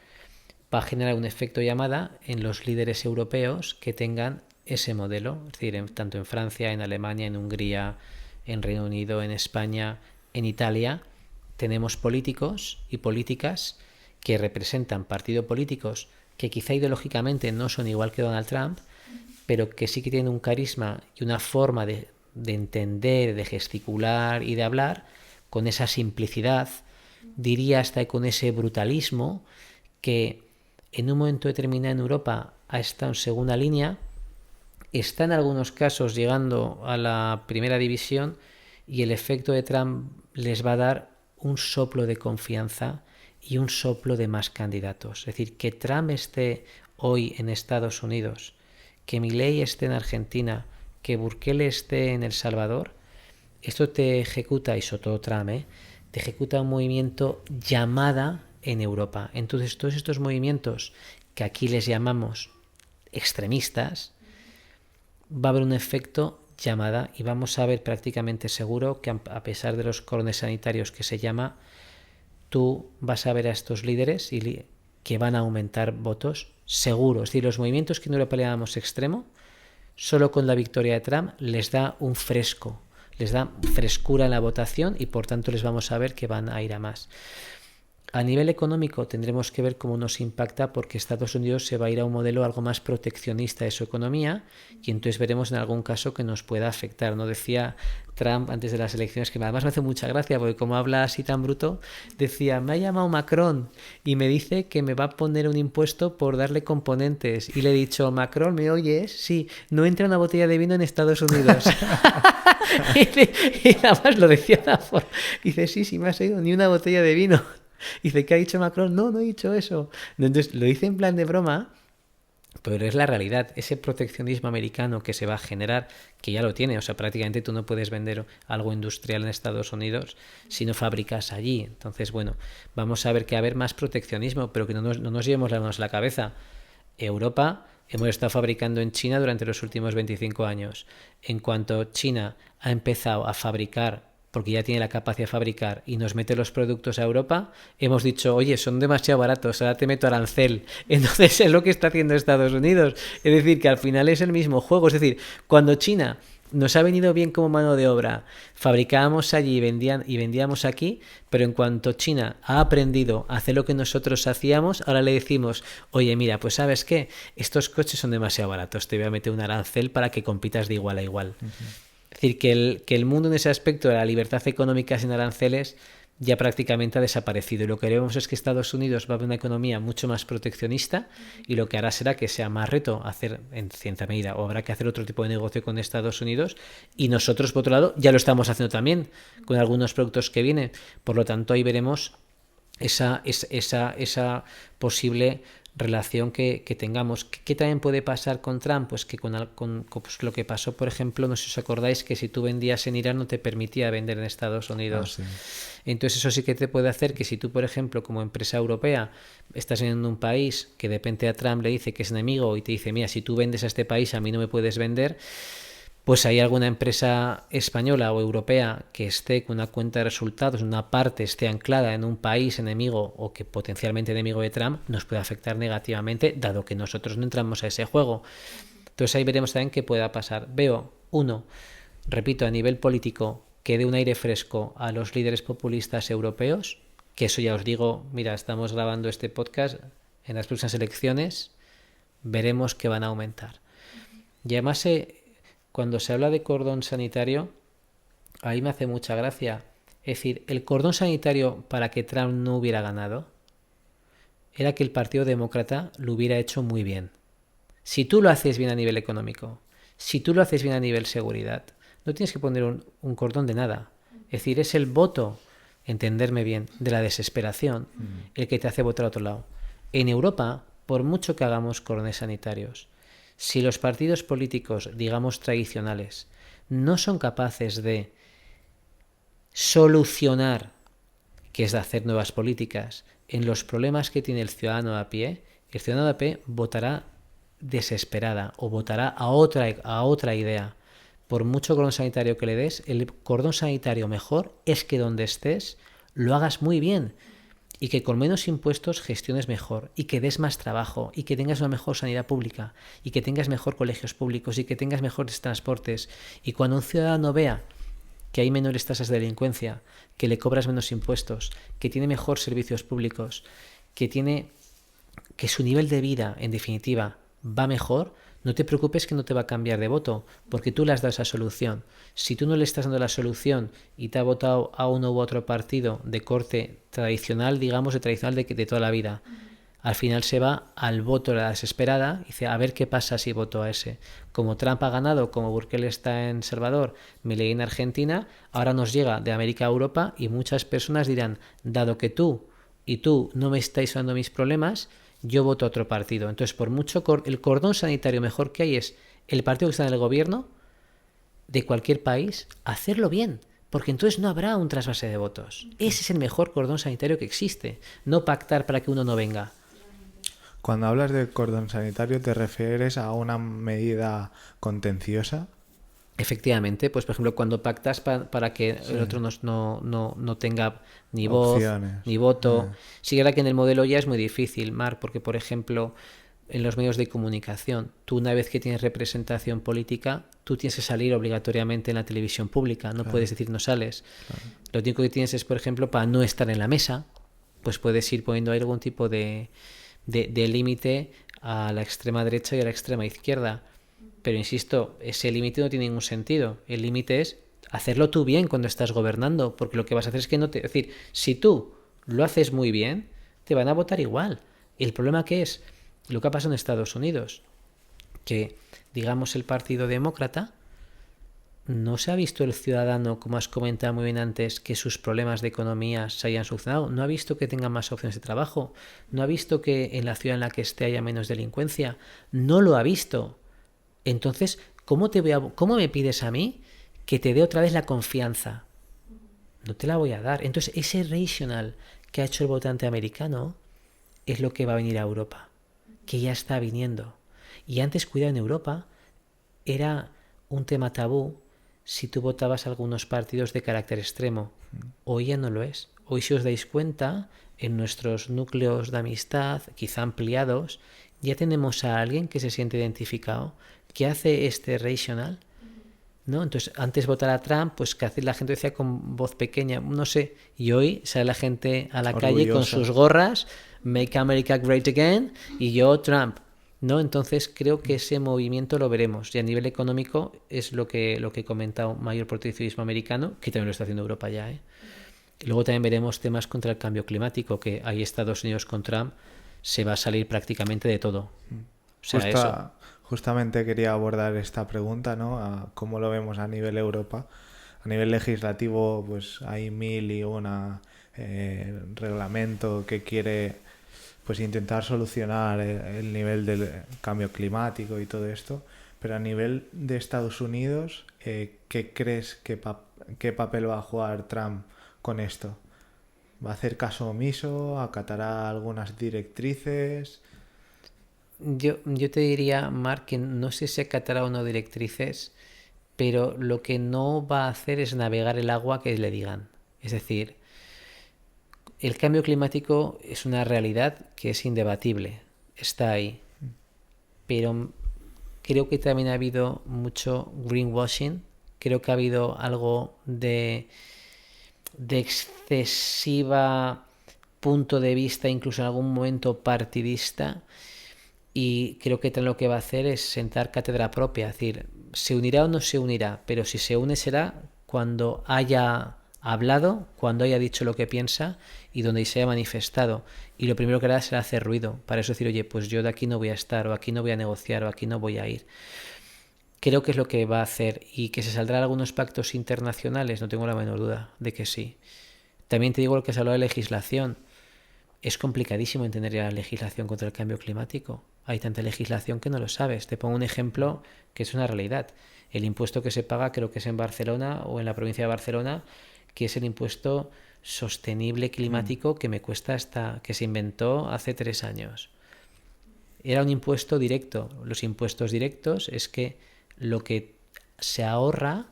va a generar un efecto llamada en los líderes europeos que tengan ese modelo. Es decir, tanto en Francia, en Alemania, en Hungría, en Reino Unido, en España, en Italia, tenemos políticos y políticas que representan partidos políticos que quizá ideológicamente no son igual que Donald Trump, pero que sí que tienen un carisma y una forma de entender, de gesticular y de hablar con esa simplicidad, diría hasta con ese brutalismo que en un momento determinado en Europa ha estado en segunda línea, está en algunos casos llegando a la primera división y el efecto de Trump les va a dar un soplo de confianza y un soplo de más candidatos. Es decir, que Trump esté hoy en Estados Unidos, que Milei esté en Argentina, que Bukele esté en El Salvador, esto te ejecuta, y sobre todo Trump, te ejecuta un movimiento llamada en Europa. Entonces todos estos movimientos que aquí les llamamos extremistas, va a haber un efecto llamada y vamos a ver prácticamente seguro que a pesar de los cordones sanitarios que se llama, tú vas a ver a estos líderes que van a aumentar votos seguro. Es decir, los movimientos que en Europa le llamamos extremo, solo con la victoria de Trump les da un fresco, les da frescura en la votación y por tanto les vamos a ver que van a ir a más. A nivel económico tendremos que ver cómo nos impacta porque Estados Unidos se va a ir a un modelo algo más proteccionista de su economía y entonces veremos en algún caso que nos pueda afectar. ¿No? Decía Trump antes de las elecciones, que además me hace mucha gracia porque como habla así tan bruto, decía, me ha llamado Macron y me dice que me va a poner un impuesto por darle componentes. Y le he dicho, Macron, ¿me oyes? Sí, no entra una botella de vino en Estados Unidos. y además lo decía de forma. Dice, sí, me has oído, ni una botella de vino. Dice, ¿qué ha dicho Macron? No he dicho eso. Entonces lo dice en plan de broma, pero es la realidad. Ese proteccionismo americano que se va a generar, que ya lo tiene, o sea, prácticamente tú no puedes vender algo industrial en Estados Unidos si no fabricas allí. Entonces, bueno, vamos a ver que va a haber más proteccionismo, pero que no nos llevemos las manos a la cabeza. Europa hemos estado fabricando en China durante los últimos 25 años. En cuanto China ha empezado a fabricar, porque ya tiene la capacidad de fabricar y nos mete los productos a Europa, hemos dicho, oye, son demasiado baratos, ahora te meto arancel. Entonces es lo que está haciendo Estados Unidos. Es decir, que al final es el mismo juego. Es decir, cuando China nos ha venido bien como mano de obra, fabricábamos allí y vendíamos aquí, pero en cuanto China ha aprendido a hacer lo que nosotros hacíamos, ahora le decimos, oye, mira, pues ¿sabes qué? Estos coches son demasiado baratos, te voy a meter un arancel para que compitas de igual a igual. Uh-huh. Es decir, que el mundo en ese aspecto de la libertad económica sin aranceles ya prácticamente ha desaparecido. Y lo que vemos es que Estados Unidos va a ver una economía mucho más proteccionista y lo que hará será que sea más reto hacer, en cierta medida, o habrá que hacer otro tipo de negocio con Estados Unidos y nosotros, por otro lado, ya lo estamos haciendo también con algunos productos que vienen. Por lo tanto, ahí veremos esa posible relación que tengamos. ¿Qué también puede pasar con Trump? Pues que con pues lo que pasó, por ejemplo, no sé si os acordáis que si tú vendías en Irán no te permitía vender en Estados Unidos. Sí. Entonces eso sí que te puede hacer que si tú, por ejemplo, como empresa europea estás en un país que de repente a Trump le dice que es enemigo y te dice, mira, si tú vendes a este país a mí no me puedes vender, pues hay alguna empresa española o europea que esté con una cuenta de resultados, una parte esté anclada en un país enemigo o que potencialmente enemigo de Trump, nos puede afectar negativamente, dado que nosotros no entramos a ese juego. Entonces ahí veremos también qué pueda pasar. Veo, repito, a nivel político, que dé un aire fresco a los líderes populistas europeos, que eso ya os digo, mira, estamos grabando este podcast, en las próximas elecciones veremos que van a aumentar. Y además cuando se habla de cordón sanitario, ahí me hace mucha gracia. Es decir, el cordón sanitario para que Trump no hubiera ganado era que el Partido Demócrata lo hubiera hecho muy bien. Si tú lo haces bien a nivel económico, si tú lo haces bien a nivel seguridad, no tienes que poner un cordón de nada. Es decir, es el voto, entenderme bien, de la desesperación, el que te hace votar a otro lado. En Europa, por mucho que hagamos cordones sanitarios, si los partidos políticos, digamos tradicionales, no son capaces de solucionar, que es de hacer nuevas políticas, en los problemas que tiene el ciudadano a pie, el ciudadano a pie votará desesperada o votará a otra idea. Por mucho cordón sanitario que le des, el cordón sanitario mejor es que donde estés lo hagas muy bien y que con menos impuestos gestiones mejor y que des más trabajo y que tengas una mejor sanidad pública y que tengas mejor colegios públicos y que tengas mejores transportes. Y cuando un ciudadano vea que hay menores tasas de delincuencia, que le cobras menos impuestos, que tiene mejor servicios públicos, que su nivel de vida, en definitiva, va mejor, no te preocupes que no te va a cambiar de voto, porque tú le has dado esa solución. Si tú no le estás dando la solución y te ha votado a uno u otro partido de corte tradicional, digamos, de toda la vida, al final se va al voto de la desesperada y dice, a ver qué pasa si voto a ese. Como Trump ha ganado, como Bukele está en Salvador, Milei en Argentina, ahora nos llega de América a Europa y muchas personas dirán, dado que tú y tú no me estáis dando mis problemas, yo voto a otro partido. Entonces, por mucho el cordón sanitario mejor que hay es el partido que está en el gobierno de cualquier país, hacerlo bien, porque entonces no habrá un trasvase de votos. Ese es el mejor cordón sanitario que existe, no pactar para que uno no venga. Cuando hablas de cordón sanitario, ¿te refieres a una medida contenciosa? Efectivamente, pues por ejemplo, cuando pactas para que el otro no tenga ni voz, ni voto. Sí, ahora que en el modelo ya es muy difícil, Mar, porque por ejemplo, en los medios de comunicación, tú una vez que tienes representación política, tú tienes que salir obligatoriamente en la televisión pública, no puedes decir no sales. Lo único que tienes es, por ejemplo, para no estar en la mesa, pues puedes ir poniendo ahí algún tipo de límite a la extrema derecha y a la extrema izquierda. Pero insisto, ese límite no tiene ningún sentido. El límite es hacerlo tú bien cuando estás gobernando, porque lo que vas a hacer es que no te... Es decir, si tú lo haces muy bien, te van a votar igual. El problema que es lo que ha pasado en Estados Unidos, que digamos el Partido Demócrata no se ha visto el ciudadano, como has comentado muy bien antes, que sus problemas de economía se hayan solucionado, no ha visto que tengan más opciones de trabajo, no ha visto que en la ciudad en la que esté haya menos delincuencia, no lo ha visto. Entonces, ¿cómo me pides a mí que te dé otra vez la confianza? No te la voy a dar. Entonces, ese rational que ha hecho el votante americano es lo que va a venir a Europa, que ya está viniendo. Y antes, cuidado, en Europa era un tema tabú si tú votabas a algunos partidos de carácter extremo. Hoy ya no lo es. Hoy, si os dais cuenta, en nuestros núcleos de amistad, quizá ampliados, ya tenemos a alguien que se siente identificado, que hace este rational, ¿no? Entonces, antes votar a Trump, pues que la gente decía con voz pequeña, no sé, y hoy sale la gente a la calle con sus gorras, Make America Great Again, y yo Trump, ¿no? Entonces creo que ese movimiento lo veremos, y a nivel económico es lo que he comentado, mayor proteccionismo americano, que también lo está haciendo Europa ya, ¿eh? Luego también veremos temas contra el cambio climático, que ahí Estados Unidos con Trump se va a salir prácticamente de todo. O sea, justamente quería abordar esta pregunta, ¿no? A cómo lo vemos a nivel Europa. A nivel legislativo, pues hay 1001 reglamento que quiere pues intentar solucionar el nivel del cambio climático y todo esto. Pero a nivel de Estados Unidos, ¿qué crees qué papel va a jugar Trump con esto? ¿Va a hacer caso omiso? ¿Acatará algunas directrices? Yo te diría, Mark, que no sé si acatará o no directrices, pero lo que no va a hacer es navegar el agua que le digan. Es decir, el cambio climático es una realidad que es indebatible, está ahí. Pero creo que también ha habido mucho greenwashing, creo que ha habido algo de excesiva punto de vista, incluso en algún momento partidista. Y creo que lo que va a hacer es sentar cátedra propia, es decir, se unirá o no se unirá, pero si se une será cuando haya hablado, cuando haya dicho lo que piensa y donde se haya manifestado. Y lo primero que hará será hacer ruido, para eso decir, oye, pues yo de aquí no voy a estar, o aquí no voy a negociar, o aquí no voy a ir. Creo que es lo que va a hacer, y que se saldrán algunos pactos internacionales, no tengo la menor duda de que sí. También te digo lo que se habló de legislación. Es complicadísimo entender la legislación contra el cambio climático. Hay tanta legislación que no lo sabes. Te pongo un ejemplo que es una realidad. El impuesto que se paga, creo que es en Barcelona o en la provincia de Barcelona, que es el impuesto sostenible climático que me cuesta que se inventó hace 3 años. era un impuesto directo. Los impuestos directos es que lo que se ahorra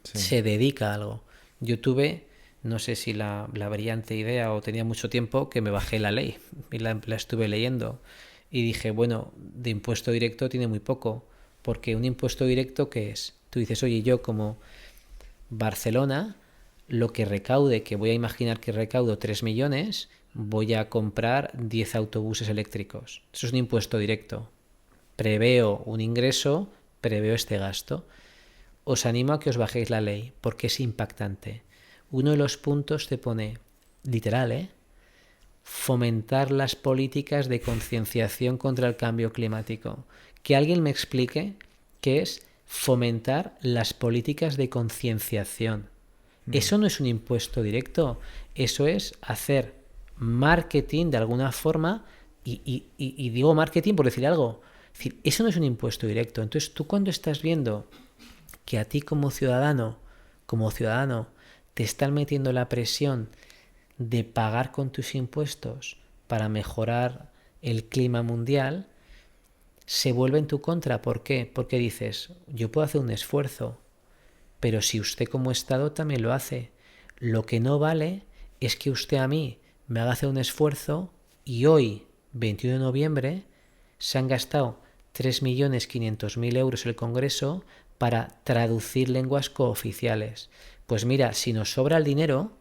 se dedica a algo. Yo tuve, no sé si la brillante idea o tenía mucho tiempo, que me bajé la ley y la estuve leyendo y dije, bueno, de impuesto directo tiene muy poco, porque un impuesto directo, ¿qué es? Tú dices, oye, yo como Barcelona, lo que recaude, que voy a imaginar que recaudo 3 millones, voy a comprar 10 autobuses eléctricos. Eso es un impuesto directo. Preveo un ingreso, preveo este gasto. Os animo a que os bajéis la ley, porque es impactante. Uno de los puntos te pone, literal, fomentar las políticas de concienciación contra el cambio climático. Que alguien me explique qué es fomentar las políticas de concienciación. Eso no es un impuesto directo, eso es hacer marketing de alguna forma y digo marketing por decir algo. Es decir, eso no es un impuesto directo. Entonces tú cuando estás viendo que a ti como ciudadano, te están metiendo la presión de pagar con tus impuestos para mejorar el clima mundial, se vuelve en tu contra. ¿Por qué? Porque dices, yo puedo hacer un esfuerzo, pero si usted como Estado también lo hace, lo que no vale es que usted a mí me haga hacer un esfuerzo y hoy, 21 de noviembre, se han gastado 3.500.000 euros el Congreso para traducir lenguas cooficiales. Pues mira, si nos sobra el dinero,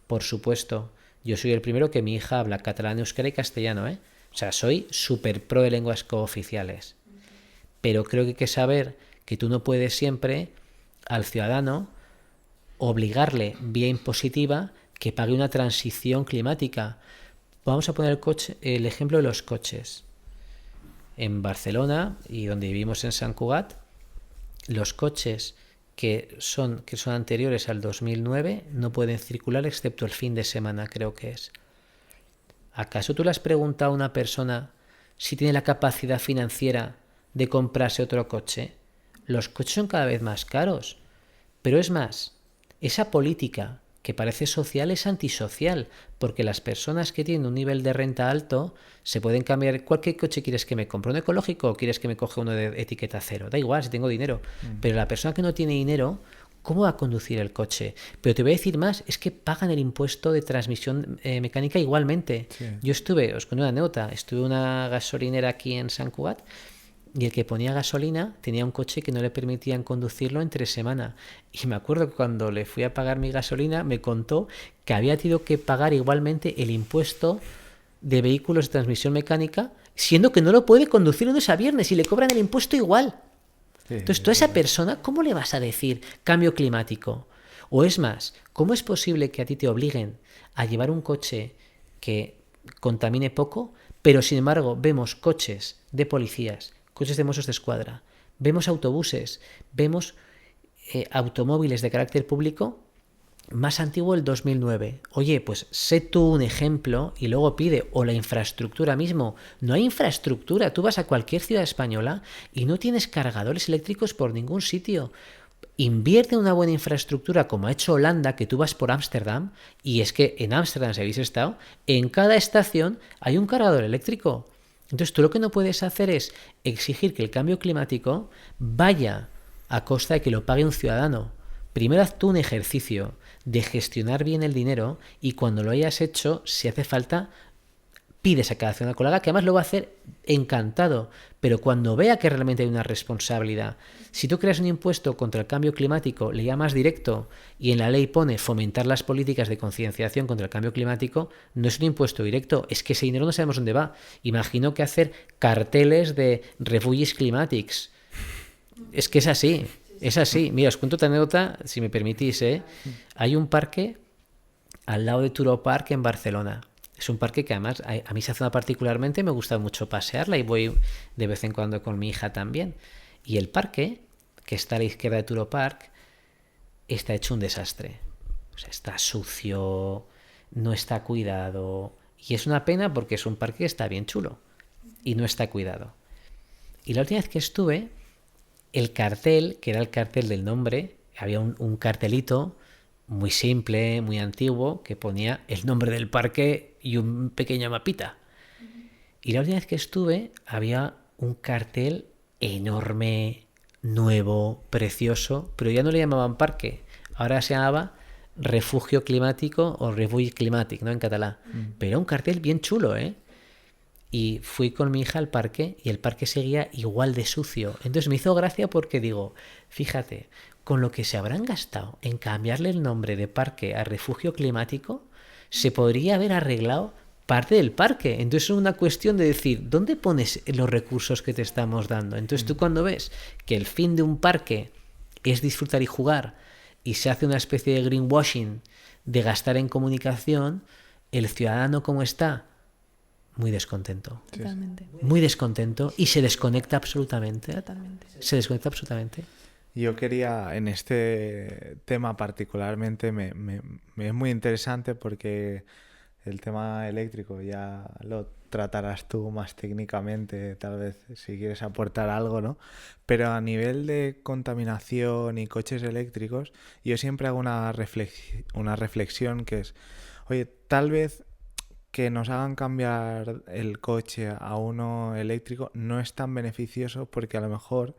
por supuesto, yo soy el primero que mi hija habla catalán, euskera y castellano, O sea, soy súper pro de lenguas cooficiales. Pero creo que hay que saber que tú no puedes siempre al ciudadano obligarle vía impositiva que pague una transición climática. Vamos a poner el ejemplo de los coches. En Barcelona y donde vivimos en Sant Cugat, los coches que son anteriores al 2009 no pueden circular excepto el fin de semana, creo que es. ¿Acaso tú le has preguntado a una persona si tiene la capacidad financiera de comprarse otro coche? Los coches son cada vez más caros. Pero es más, esa política que parece social es antisocial, porque las personas que tienen un nivel de renta alto se pueden cambiar. ¿Cuál coche quieres que me compre? ¿Un ecológico o quieres que me coja uno de etiqueta cero? Da igual si tengo dinero. Pero la persona que no tiene dinero, ¿cómo va a conducir el coche? Pero te voy a decir más, es que pagan el impuesto de transmisión mecánica igualmente. Sí. Yo os cuento una anécdota, estuve en una gasolinera aquí en Sant Cugat y el que ponía gasolina tenía un coche que no le permitían conducirlo entre semana. Y me acuerdo que cuando le fui a pagar mi gasolina me contó que había tenido que pagar igualmente el impuesto de vehículos de transmisión mecánica, siendo que no lo puede conducir lunes a viernes y le cobran el impuesto igual. Sí, entonces, tú a esa persona, ¿cómo le vas a decir cambio climático? O es más, ¿cómo es posible que a ti te obliguen a llevar un coche que contamine poco, pero sin embargo vemos coches de policías, coches de Mossos d'Esquadra, vemos autobuses, vemos automóviles de carácter público más antiguo del 2009? Oye, pues sé tú un ejemplo y luego pide, o la infraestructura mismo. No hay infraestructura, tú vas a cualquier ciudad española y no tienes cargadores eléctricos por ningún sitio. Invierte en una buena infraestructura como ha hecho Holanda, que tú vas por Ámsterdam, y es que en Ámsterdam, si habéis estado, en cada estación hay un cargador eléctrico. Entonces tú lo que no puedes hacer es exigir que el cambio climático vaya a costa de que lo pague un ciudadano. Primero haz tú un ejercicio de gestionar bien el dinero y cuando lo hayas hecho, si hace falta, pides a cada ciudadano que lo haga, que además lo va a hacer encantado. Pero cuando vea que realmente hay una responsabilidad, si tú creas un impuesto contra el cambio climático, le llamas directo y en la ley pone fomentar las políticas de concienciación contra el cambio climático, no es un impuesto directo, es que ese dinero no sabemos dónde va. Imagino que hacer carteles de refugios climatics. Es que es así. Es así. Mira, os cuento otra anécdota, si me permitís. Hay un parque al lado de Turo Park en Barcelona. Es un parque que además a mí esa zona particularmente me gusta mucho pasearla y voy de vez en cuando con mi hija también. Y el parque, que está a la izquierda de Turo Park, está hecho un desastre. O sea, está sucio, no está cuidado. Y es una pena porque es un parque que está bien chulo y no está cuidado. Y la última vez que estuve, el cartel, que era el cartel del nombre, había un cartelito muy simple, muy antiguo, que ponía el nombre del parque y un pequeño mapita. Y la última vez que estuve había un cartel enorme, nuevo, precioso, pero ya no le llamaban parque, ahora se llamaba refugio climático o refugi climàtic, ¿no? En catalán. Pero un cartel bien chulo, ¿eh? Y fui con mi hija al parque y el parque seguía igual de sucio. Entonces me hizo gracia porque digo, fíjate, con lo que se habrán gastado en cambiarle el nombre de parque a refugio climático, se podría haber arreglado parte del parque. Entonces es una cuestión de decir, ¿dónde pones los recursos que te estamos dando? Entonces tú cuando ves que el fin de un parque es disfrutar y jugar y se hace una especie de greenwashing de gastar en comunicación, el ciudadano como está, muy descontento. Totalmente. Muy descontento y se desconecta absolutamente. Totalmente. Se desconecta absolutamente. Yo quería, en este tema particularmente, me es muy interesante porque el tema eléctrico ya lo tratarás tú más técnicamente, tal vez si quieres aportar algo, ¿no? Pero a nivel de contaminación y coches eléctricos, yo siempre hago una reflexión que es, oye, tal vez que nos hagan cambiar el coche a uno eléctrico no es tan beneficioso porque a lo mejor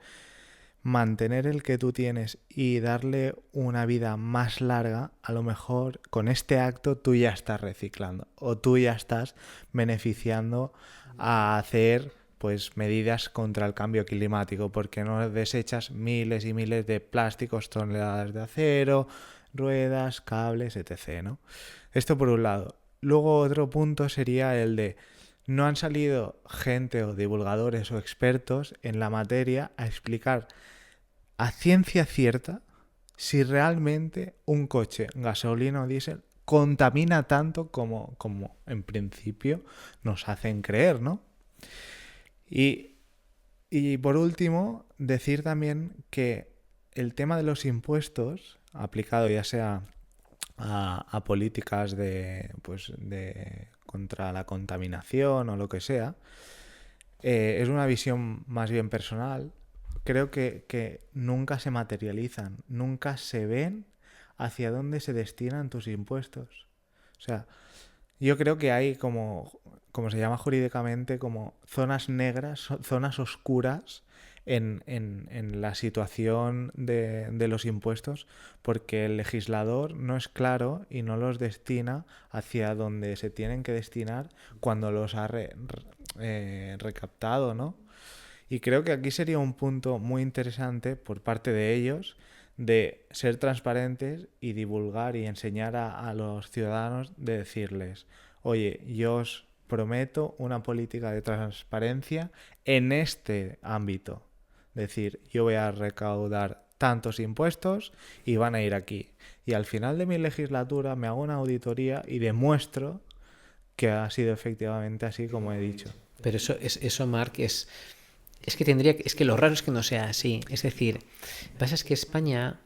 mantener el que tú tienes y darle una vida más larga, a lo mejor con este acto tú ya estás reciclando o tú ya estás beneficiando a hacer pues medidas contra el cambio climático porque no desechas miles y miles de plásticos, toneladas de acero, ruedas, cables, etc., ¿no? Esto por un lado. Luego otro punto sería el de no han salido gente o divulgadores o expertos en la materia a explicar a ciencia cierta si realmente un coche gasolina o diésel contamina tanto como en principio nos hacen creer, ¿no? Y por último, decir también que el tema de los impuestos, aplicado ya sea a políticas de contra la contaminación o lo que sea, es una visión más bien personal. Creo que nunca se materializan, nunca se ven hacia dónde se destinan tus impuestos. O sea, yo creo que hay como se llama jurídicamente, como zonas negras, zonas oscuras en la situación de los impuestos, porque el legislador no es claro y no los destina hacia donde se tienen que destinar cuando los ha recaptado, ¿no? Y creo que aquí sería un punto muy interesante por parte de ellos de ser transparentes y divulgar y enseñar a los ciudadanos de decirles, oye, yo os prometo una política de transparencia en este ámbito. Decir, yo voy a recaudar tantos impuestos y van a ir aquí. Y al final de mi legislatura me hago una auditoría y demuestro que ha sido efectivamente así como he dicho. Pero eso Marc, es que lo raro es que no sea así. Es decir, lo que pasa es que España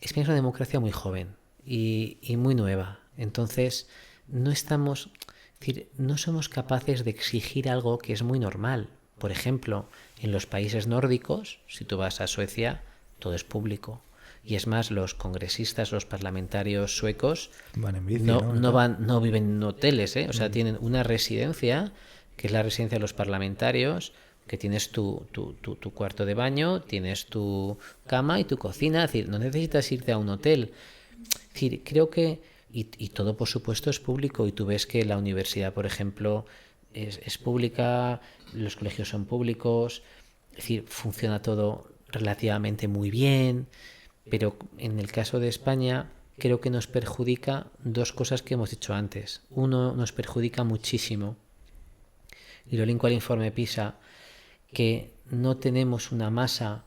es una democracia muy joven y muy nueva. Entonces, no somos capaces de exigir algo que es muy normal. Por ejemplo, en los países nórdicos, si tú vas a Suecia, todo es público. Y es más, los congresistas, los parlamentarios suecos van en bici, no viven en hoteles, ¿eh? O sea, tienen una residencia, que es la residencia de los parlamentarios, que tienes tu cuarto de baño, tienes tu cama y tu cocina. Es decir, no necesitas irte a un hotel. Es decir, creo que... Y todo, por supuesto, es público. Y tú ves que la universidad, por ejemplo, es pública, los colegios son públicos. Es decir, funciona todo relativamente muy bien. Pero en el caso de España, creo que nos perjudica dos cosas que hemos dicho antes. Uno, nos perjudica muchísimo, y lo linko al informe PISA, que no tenemos una masa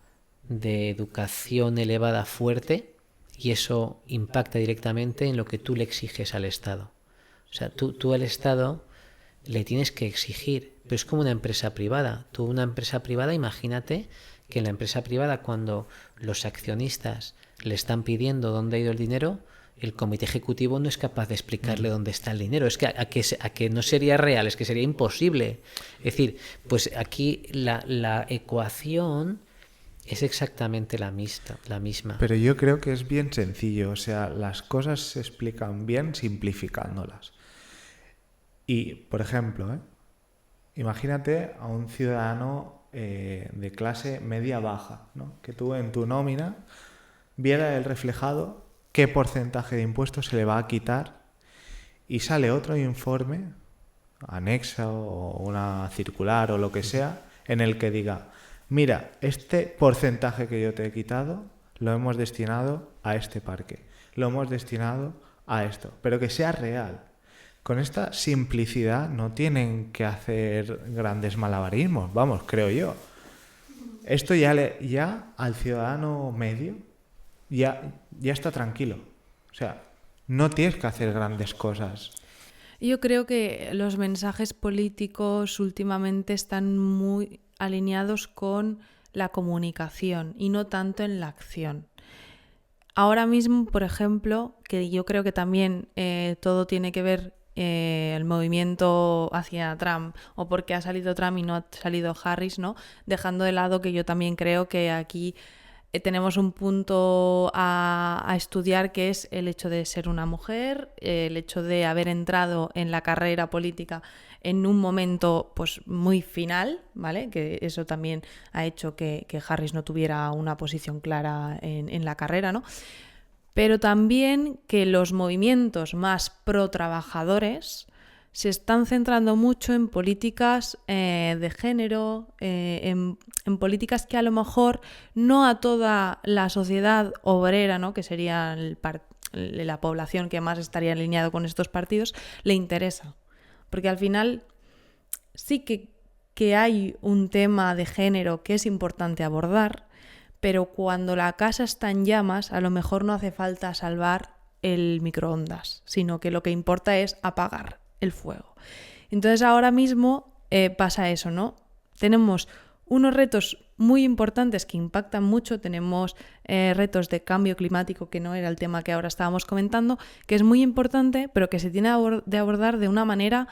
de educación elevada fuerte, y eso impacta directamente en lo que tú le exiges al Estado. O sea, tú al Estado le tienes que exigir, pero es como una empresa privada. Tú, una empresa privada, imagínate que en la empresa privada, cuando los accionistas le están pidiendo dónde ha ido el dinero, el comité ejecutivo no es capaz de explicarle dónde está el dinero. Es que a que no sería real, es que sería imposible. Es decir, pues aquí la ecuación es exactamente la misma. Pero yo creo que es bien sencillo. O sea, las cosas se explican bien simplificándolas. Y, por ejemplo, imagínate a un ciudadano de clase media-baja, ¿no? Que tú en tu nómina viera el reflejado qué porcentaje de impuestos se le va a quitar y sale otro informe, anexo o una circular o lo que sea, en el que diga, mira, este porcentaje que yo te he quitado lo hemos destinado a este parque, lo hemos destinado a esto, pero que sea real. Con esta simplicidad no tienen que hacer grandes malabarismos, vamos, creo yo. Esto ya al ciudadano medio ya está tranquilo. O sea, no tienes que hacer grandes cosas. Yo creo que los mensajes políticos últimamente están muy alineados con la comunicación y no tanto en la acción. Ahora mismo, por ejemplo, que yo creo que también todo tiene que ver el movimiento hacia Trump, o porque ha salido Trump y no ha salido Harris, ¿no? Dejando de lado que yo también creo que aquí tenemos un punto a estudiar, que es el hecho de ser una mujer, el hecho de haber entrado en la carrera política en un momento pues muy final, ¿vale? Que eso también ha hecho que Harris no tuviera una posición clara en la carrera, ¿no? Pero también que los movimientos más pro-trabajadores se están centrando mucho en políticas de género, en políticas que a lo mejor no a toda la sociedad obrera, ¿no? Que sería la población que más estaría alineado con estos partidos, le interesa. Porque al final sí que hay un tema de género que es importante abordar, pero cuando la casa está en llamas, a lo mejor no hace falta salvar el microondas, sino que lo que importa es apagar el fuego. Entonces ahora mismo pasa eso, ¿no? Tenemos unos retos muy importantes que impactan mucho, tenemos retos de cambio climático, que no era el tema que ahora estábamos comentando, que es muy importante, pero que se tiene de abordar de una manera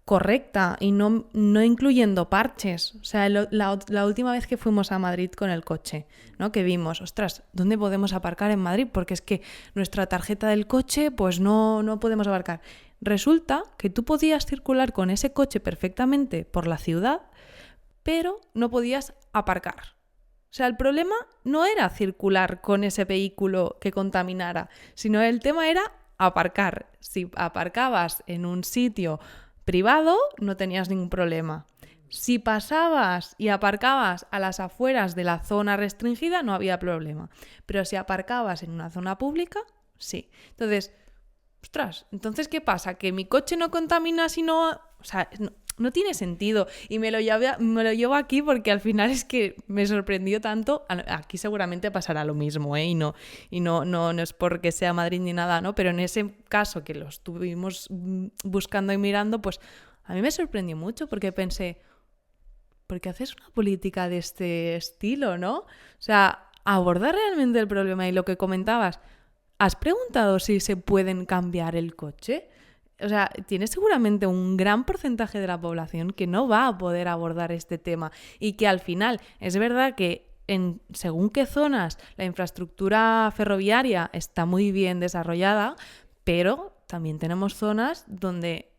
correcta y no incluyendo parches. O sea, la última vez que fuimos a Madrid con el coche, ¿no? Que vimos, ostras, ¿dónde podemos aparcar en Madrid? Porque es que nuestra tarjeta del coche, pues no podemos aparcar. Resulta que tú podías circular con ese coche perfectamente por la ciudad, pero no podías aparcar. O sea, el problema no era circular con ese vehículo que contaminara, sino el tema era aparcar. Si aparcabas en un sitio privado, no tenías ningún problema. Si pasabas y aparcabas a las afueras de la zona restringida, no había problema. Pero si aparcabas en una zona pública, sí. Entonces, ostras, ¿entonces qué pasa? ¿Que mi coche no contamina si no...? O sea, no tiene sentido. Y me lo llevo aquí porque al final es que me sorprendió tanto. Aquí seguramente pasará lo mismo, ¿eh? Y no es porque sea Madrid ni nada, ¿no? Pero en ese caso que lo estuvimos buscando y mirando, pues a mí me sorprendió mucho porque pensé, ¿por qué haces una política de este estilo, no? O sea, abordar realmente el problema y lo que comentabas. ¿Has preguntado si se pueden cambiar el coche? O sea, tienes seguramente un gran porcentaje de la población que no va a poder abordar este tema y que al final es verdad que en según qué zonas la infraestructura ferroviaria está muy bien desarrollada, pero también tenemos zonas donde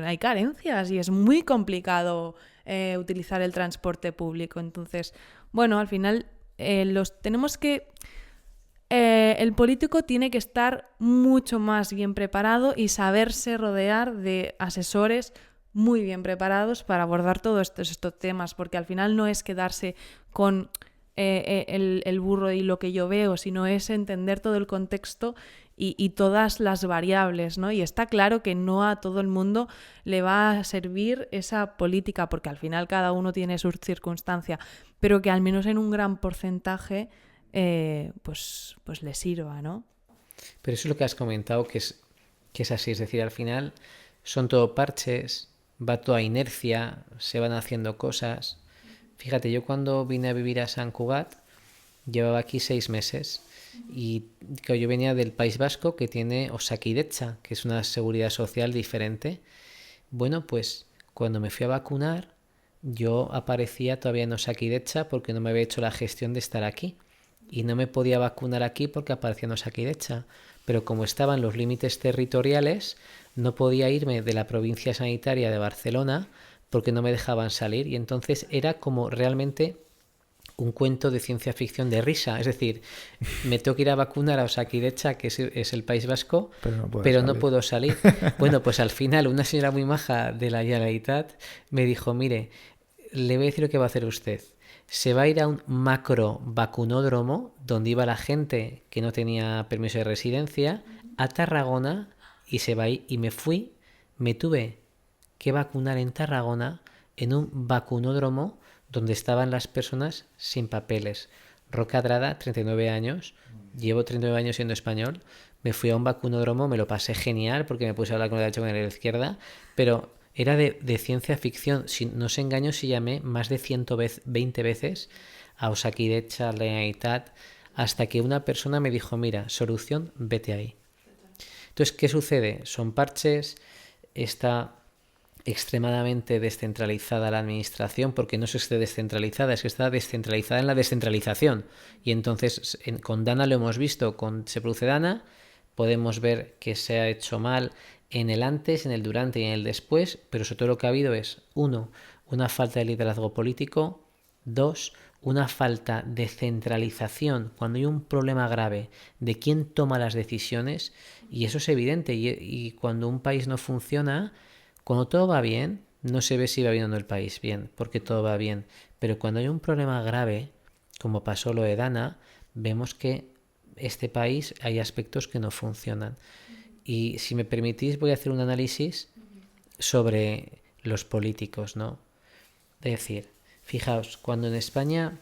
hay carencias y es muy complicado utilizar el transporte público. Entonces, bueno, al final tenemos que... el político tiene que estar mucho más bien preparado y saberse rodear de asesores muy bien preparados para abordar todos estos temas, porque al final no es quedarse con el burro y lo que yo veo, sino es entender todo el contexto y todas las variables, ¿no? Y está claro que no a todo el mundo le va a servir esa política, porque al final cada uno tiene su circunstancia, pero que al menos en un gran porcentaje pues le sirva, ¿no? Pero eso es lo que has comentado, que es así, es decir, al final son todo parches, va toda inercia, se van haciendo cosas. Fíjate, yo cuando vine a vivir a Sant Cugat llevaba aquí 6 meses y claro, yo venía del País Vasco, que tiene Osakidetza, que es una seguridad social diferente. Bueno, pues cuando me fui a vacunar yo aparecía todavía en Osakidetza porque no me había hecho la gestión de estar aquí. Y no me podía vacunar aquí porque aparecía en Osakidetza. pero como estaban los límites territoriales, no podía irme de la provincia sanitaria de Barcelona porque no me dejaban salir, y entonces era como realmente un cuento de ciencia ficción de risa. Es decir, me tengo que ir a vacunar a Osakidecha, que es el País Vasco, pero no puedo salir. Bueno, pues al final una señora muy maja de la Generalitat me dijo, mire, le voy a decir lo que va a hacer usted. Se va a ir a un macro vacunódromo donde iba la gente que no tenía permiso de residencia, a Tarragona, y se va a ir. Y me tuve que vacunar en Tarragona en un vacunódromo donde estaban las personas sin papeles. Roca Adrada, 39 años, llevo 39 años siendo español, me fui a un vacunódromo, me lo pasé genial porque me puse a hablar con la derecha y con la izquierda, pero era de ciencia ficción. Si, no os engaño si llamé más de 120 veces a Osakidecha, a la Generalitat, hasta que una persona me dijo, mira, solución, vete ahí. Entonces, ¿qué sucede? Son parches, está extremadamente descentralizada la administración, porque no es que esté descentralizada, es que está descentralizada en la descentralización. Y entonces con Dana lo hemos visto, con Se Produce Dana podemos ver que se ha hecho mal en el antes, en el durante y en el después, pero sobre todo lo que ha habido es, 1, una falta de liderazgo político, 2, una falta de centralización cuando hay un problema grave de quién toma las decisiones, y eso es evidente, y cuando un país no funciona, cuando todo va bien, no se ve si va bien o no el país bien, porque todo va bien. Pero cuando hay un problema grave, como pasó lo de Dana, vemos que este país hay aspectos que no funcionan. Y si me permitís, voy a hacer un análisis sobre los políticos, ¿no? Es decir, fijaos, cuando en España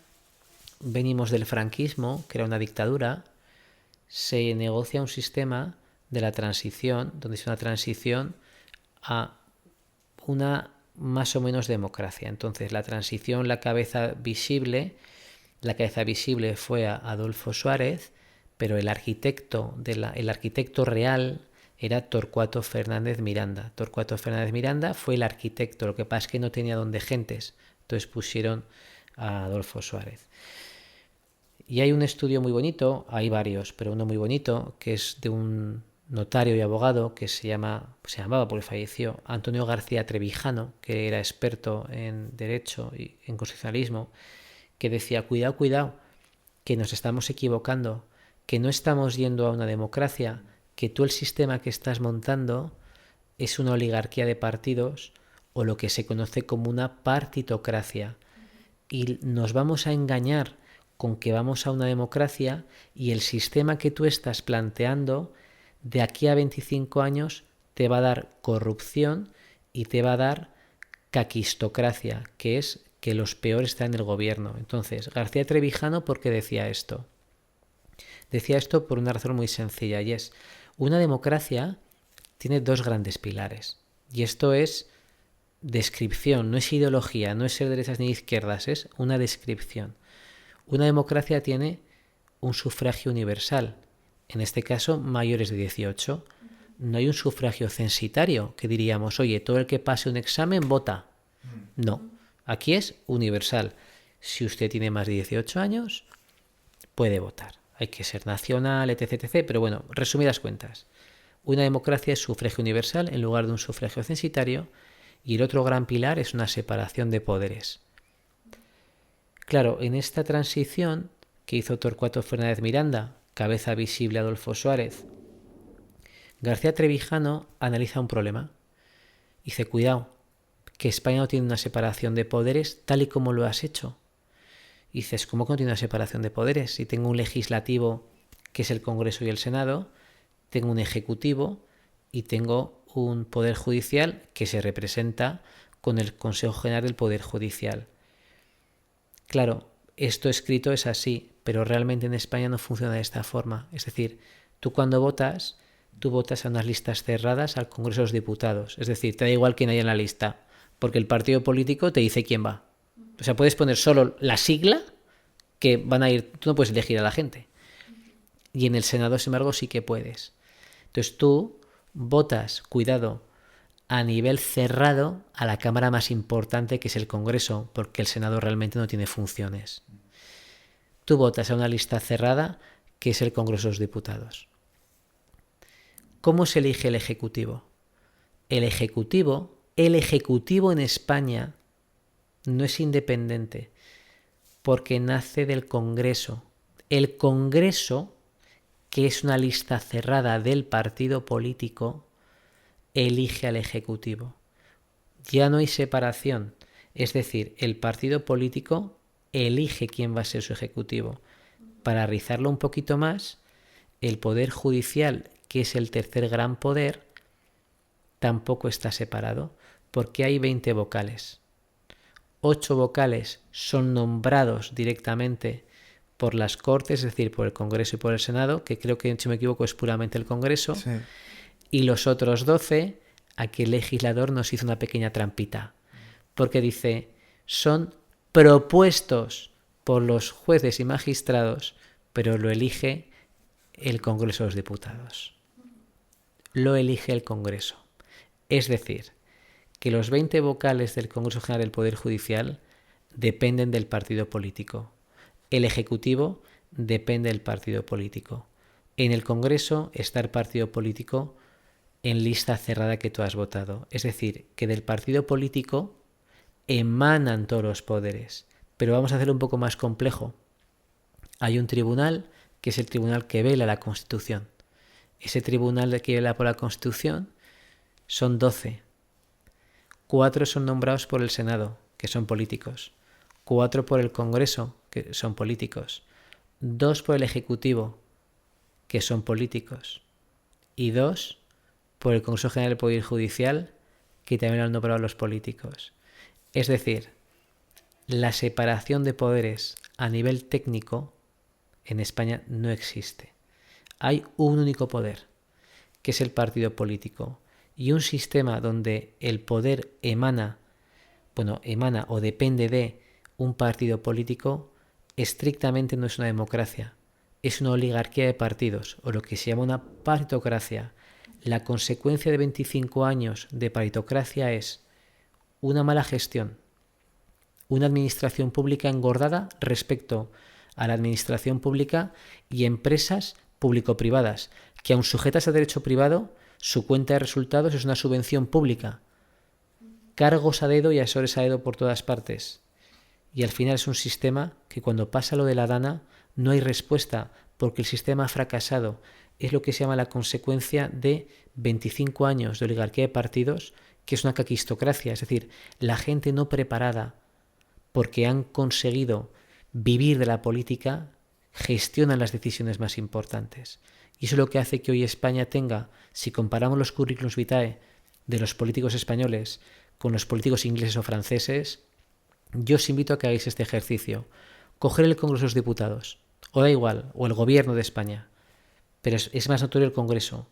venimos del franquismo, que era una dictadura, se negocia un sistema de la transición, donde es una transición a una más o menos democracia. Entonces la transición, la cabeza visible fue a Adolfo Suárez, pero el arquitecto real era Torcuato Fernández Miranda. Torcuato Fernández Miranda fue el arquitecto, lo que pasa es que no tenía donde gentes, entonces pusieron a Adolfo Suárez. Y hay un estudio muy bonito, hay varios, pero uno muy bonito, que es de un notario y abogado que se llamaba porque falleció, Antonio García Trevijano, que era experto en derecho y en constitucionalismo, que decía, cuidado, que nos estamos equivocando, que no estamos yendo a una democracia, que tú el sistema que estás montando es una oligarquía de partidos o lo que se conoce como una partitocracia, y nos vamos a engañar con que vamos a una democracia, y el sistema que tú estás planteando de aquí a 25 años te va a dar corrupción y te va a dar caquistocracia, que es que los peores están en el gobierno. Entonces, García Trevijano, ¿por qué decía esto? Decía esto por una razón muy sencilla, y es, una democracia tiene 2 grandes pilares, y esto es descripción, no es ideología, no es ser derechas ni izquierdas, es una descripción. Una democracia tiene un sufragio universal, en este caso mayores de 18. No hay un sufragio censitario que diríamos, oye, todo el que pase un examen vota. No, aquí es universal. Si usted tiene más de 18 años, puede votar. Hay que ser nacional, etc, etc. Pero bueno, resumidas cuentas, una democracia es sufragio universal en lugar de un sufragio censitario, y el otro gran pilar es una separación de poderes. Claro, en esta transición que hizo Torcuato Fernández Miranda, cabeza visible Adolfo Suárez, García Trevijano analiza un problema. Dice, cuidado, que España no tiene una separación de poderes tal y como lo has hecho. Y dices, ¿cómo que no tiene una separación de poderes? Si tengo un legislativo, que es el Congreso y el Senado, tengo un ejecutivo y tengo un poder judicial que se representa con el Consejo General del Poder Judicial. Claro, esto escrito es así, pero realmente en España no funciona de esta forma. Es decir, tú cuando votas, tú votas a unas listas cerradas al Congreso de los Diputados. Es decir, te da igual quién haya en la lista, porque el partido político te dice quién va. O sea, puedes poner solo la sigla que van a ir, tú no puedes elegir a la gente. Y en el Senado, sin embargo, sí que puedes. Entonces tú votas, cuidado, a nivel cerrado a la Cámara más importante, que es el Congreso, porque el Senado realmente no tiene funciones. Tú votas a una lista cerrada, que es el Congreso de los Diputados. ¿Cómo se elige el Ejecutivo? El Ejecutivo en España no es independiente porque nace del Congreso. El Congreso, que es una lista cerrada del partido político, elige al Ejecutivo. Ya no hay separación. Es decir, el partido político elige quién va a ser su Ejecutivo. Para rizarlo un poquito más, el Poder Judicial, que es el tercer gran poder, tampoco está separado, porque hay 20 vocales. 8 vocales son nombrados directamente por las Cortes, es decir, por el Congreso y por el Senado, que creo que, si me equivoco, es puramente el Congreso. Sí. Y los otros 12, aquí el legislador nos hizo una pequeña trampita, porque dice, son propuestos por los jueces y magistrados, pero lo elige el Congreso de los Diputados. Lo elige el Congreso. Es decir, que los 20 vocales del Congreso General del Poder Judicial dependen del partido político. El Ejecutivo depende del partido político. En el Congreso está el partido político en lista cerrada que tú has votado. Es decir, que del partido político emanan todos los poderes. Pero vamos a hacerlo un poco más complejo. Hay un tribunal que es el tribunal que vela la Constitución. Ese tribunal que vela por la Constitución son 12. 4 son nombrados por el Senado, que son políticos. 4 por el Congreso, que son políticos. 2 por el Ejecutivo, que son políticos. Y 2 por el Consejo General del Poder Judicial, que también lo han nombrado los políticos. Es decir, la separación de poderes a nivel técnico en España no existe. Hay un único poder, que es el partido político, y un sistema donde el poder emana o depende de un partido político, estrictamente no es una democracia, es una oligarquía de partidos, o lo que se llama una paritocracia. La consecuencia de 25 años de paritocracia es una mala gestión, una administración pública engordada respecto a la administración pública y empresas público-privadas, que aun sujetas a derecho privado, su cuenta de resultados es una subvención pública. Cargos a dedo y asesores a dedo por todas partes. Y al final es un sistema que cuando pasa lo de la Dana no hay respuesta porque el sistema ha fracasado. Es lo que se llama la consecuencia de 25 años de oligarquía de partidos, que es una caquistocracia, es decir, la gente no preparada porque han conseguido vivir de la política gestionan las decisiones más importantes. Y eso es lo que hace que hoy España tenga, si comparamos los currículums vitae de los políticos españoles con los políticos ingleses o franceses, yo os invito a que hagáis este ejercicio. Coger el Congreso de los Diputados, o da igual, o el Gobierno de España, pero es más notorio el Congreso,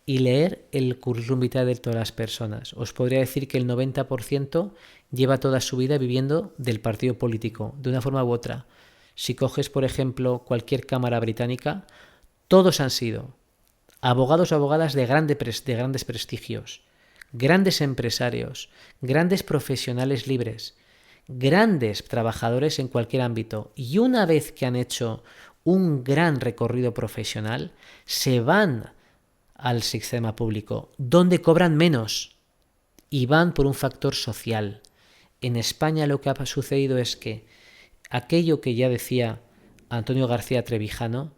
y leer el currículum vitae de todas las personas. Os podría decir que el 90% lleva toda su vida viviendo del partido político, de una forma u otra. Si coges, por ejemplo, cualquier cámara británica, todos han sido abogados o abogadas de grandes prestigios, grandes empresarios, grandes profesionales libres, grandes trabajadores en cualquier ámbito. Y una vez que han hecho un gran recorrido profesional, se van al sistema público, donde cobran menos y van por un factor social. En España lo que ha sucedido es que aquello que ya decía Antonio García Trevijano,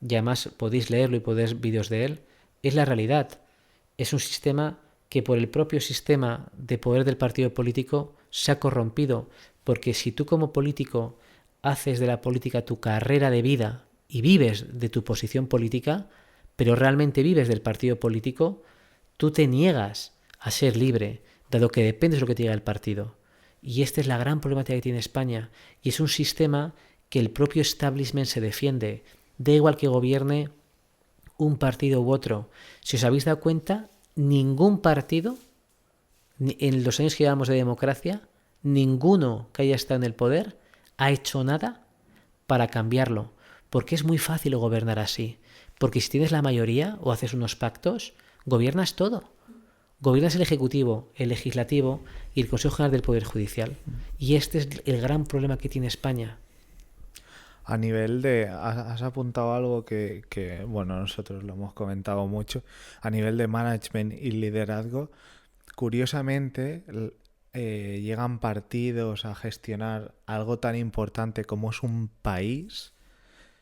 y además podéis leerlo y podéis ver vídeos de él, es la realidad. Es un sistema que por el propio sistema de poder del partido político se ha corrompido, porque si tú como político haces de la política tu carrera de vida y vives de tu posición política, pero realmente vives del partido político, tú te niegas a ser libre, dado que dependes de lo que te diga el partido. Y esta es la gran problemática que tiene España, y es un sistema que el propio establishment se defiende. Da igual que gobierne un partido u otro. Si os habéis dado cuenta, ningún partido, en los años que llevamos de democracia, ninguno que haya estado en el poder ha hecho nada para cambiarlo. Porque es muy fácil gobernar así. Porque si tienes la mayoría o haces unos pactos, gobiernas todo. Gobiernas el Ejecutivo, el Legislativo y el Consejo General del Poder Judicial. Y este es el gran problema que tiene España. A nivel de, has apuntado algo que, bueno, nosotros lo hemos comentado mucho, a nivel de management y liderazgo, curiosamente llegan partidos a gestionar algo tan importante como es un país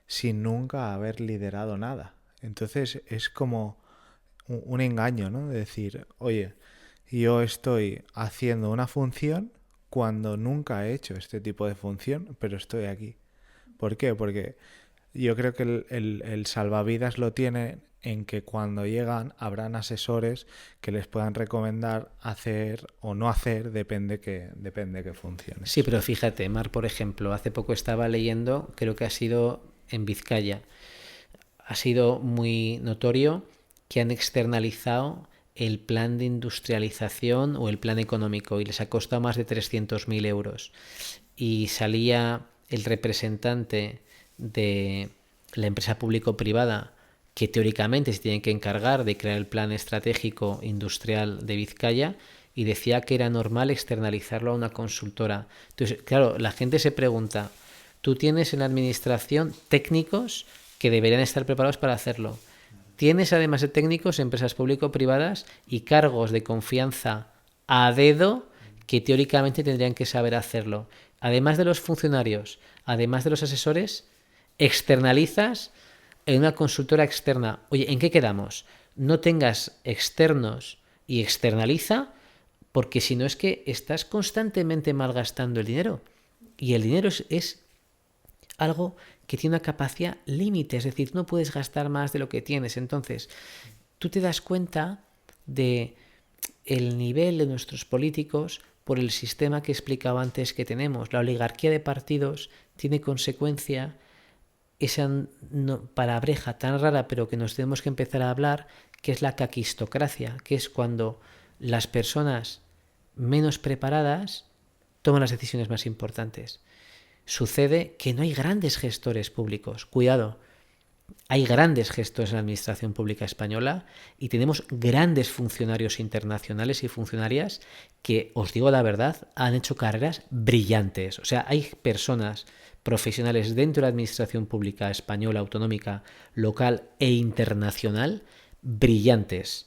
sin nunca haber liderado nada. Entonces es como un engaño, ¿no? De decir, oye, yo estoy haciendo una función cuando nunca he hecho este tipo de función, pero estoy aquí. ¿Por qué? Porque yo creo que el salvavidas lo tiene en que cuando llegan habrán asesores que les puedan recomendar hacer o no hacer, depende que funcione. Sí, pero fíjate, Mar, por ejemplo, hace poco estaba leyendo, creo que ha sido en Vizcaya, ha sido muy notorio que han externalizado el plan de industrialización o el plan económico y les ha costado más de 300.000 euros. Y salía el representante de la empresa público-privada que teóricamente se tiene que encargar de crear el plan estratégico industrial de Vizcaya y decía que era normal externalizarlo a una consultora. Entonces, claro, la gente se pregunta, tú tienes en la administración técnicos que deberían estar preparados para hacerlo. Tienes además de técnicos empresas público-privadas y cargos de confianza a dedo que teóricamente tendrían que saber hacerlo. Además de los funcionarios, además de los asesores, externalizas en una consultora externa. Oye, ¿en qué quedamos? No tengas externos y externaliza, porque si no es que estás constantemente malgastando el dinero. Y el dinero es algo que tiene una capacidad límite, es decir, no puedes gastar más de lo que tienes. Entonces, tú te das cuenta de el nivel de nuestros políticos por el sistema que explicaba antes que tenemos. La oligarquía de partidos tiene consecuencia esa palabreja tan rara, pero que nos tenemos que empezar a hablar, que es la caquistocracia, que es cuando las personas menos preparadas toman las decisiones más importantes. Sucede que no hay grandes gestores públicos. Cuidado, hay grandes gestores en la administración pública española y tenemos grandes funcionarios internacionales y funcionarias que, os digo la verdad, han hecho carreras brillantes. O sea, hay personas profesionales dentro de la administración pública española, autonómica, local e internacional brillantes.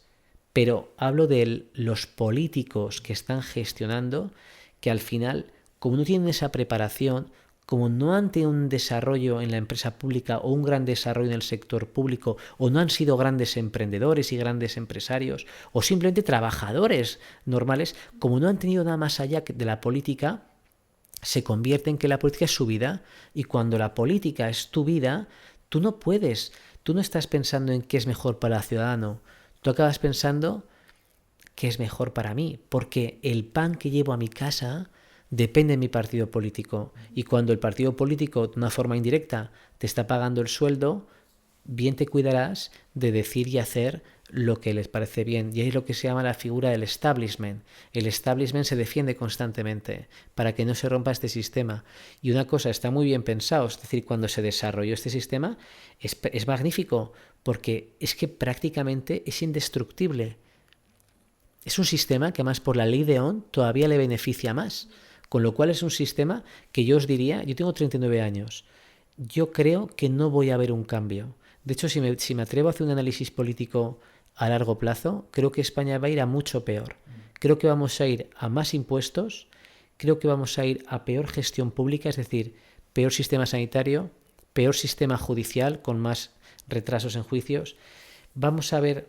Pero hablo de los políticos que están gestionando, que al final, como no tienen esa preparación, como no han tenido un desarrollo en la empresa pública o un gran desarrollo en el sector público, o no han sido grandes emprendedores y grandes empresarios, o simplemente trabajadores normales, como no han tenido nada más allá de la política, se convierte en que la política es su vida, y cuando la política es tu vida, tú no estás pensando en qué es mejor para el ciudadano, tú acabas pensando qué es mejor para mí, porque el pan que llevo a mi casa depende de mi partido político, y cuando el partido político de una forma indirecta te está pagando el sueldo, bien te cuidarás de decir y hacer lo que les parece bien. Y ahí es lo que se llama la figura del establishment. El establishment se defiende constantemente para que no se rompa este sistema. Y una cosa está muy bien pensado, es decir, cuando se desarrolló este sistema es magnífico, porque es que prácticamente es indestructible. Es un sistema que más por la ley de Ohm todavía le beneficia más. Con lo cual es un sistema que yo os diría, yo tengo 39 años, yo creo que no voy a ver un cambio. De hecho, si me atrevo a hacer un análisis político a largo plazo, creo que España va a ir a mucho peor. Creo que vamos a ir a más impuestos, creo que vamos a ir a peor gestión pública, es decir, peor sistema sanitario, peor sistema judicial con más retrasos en juicios. Vamos a ver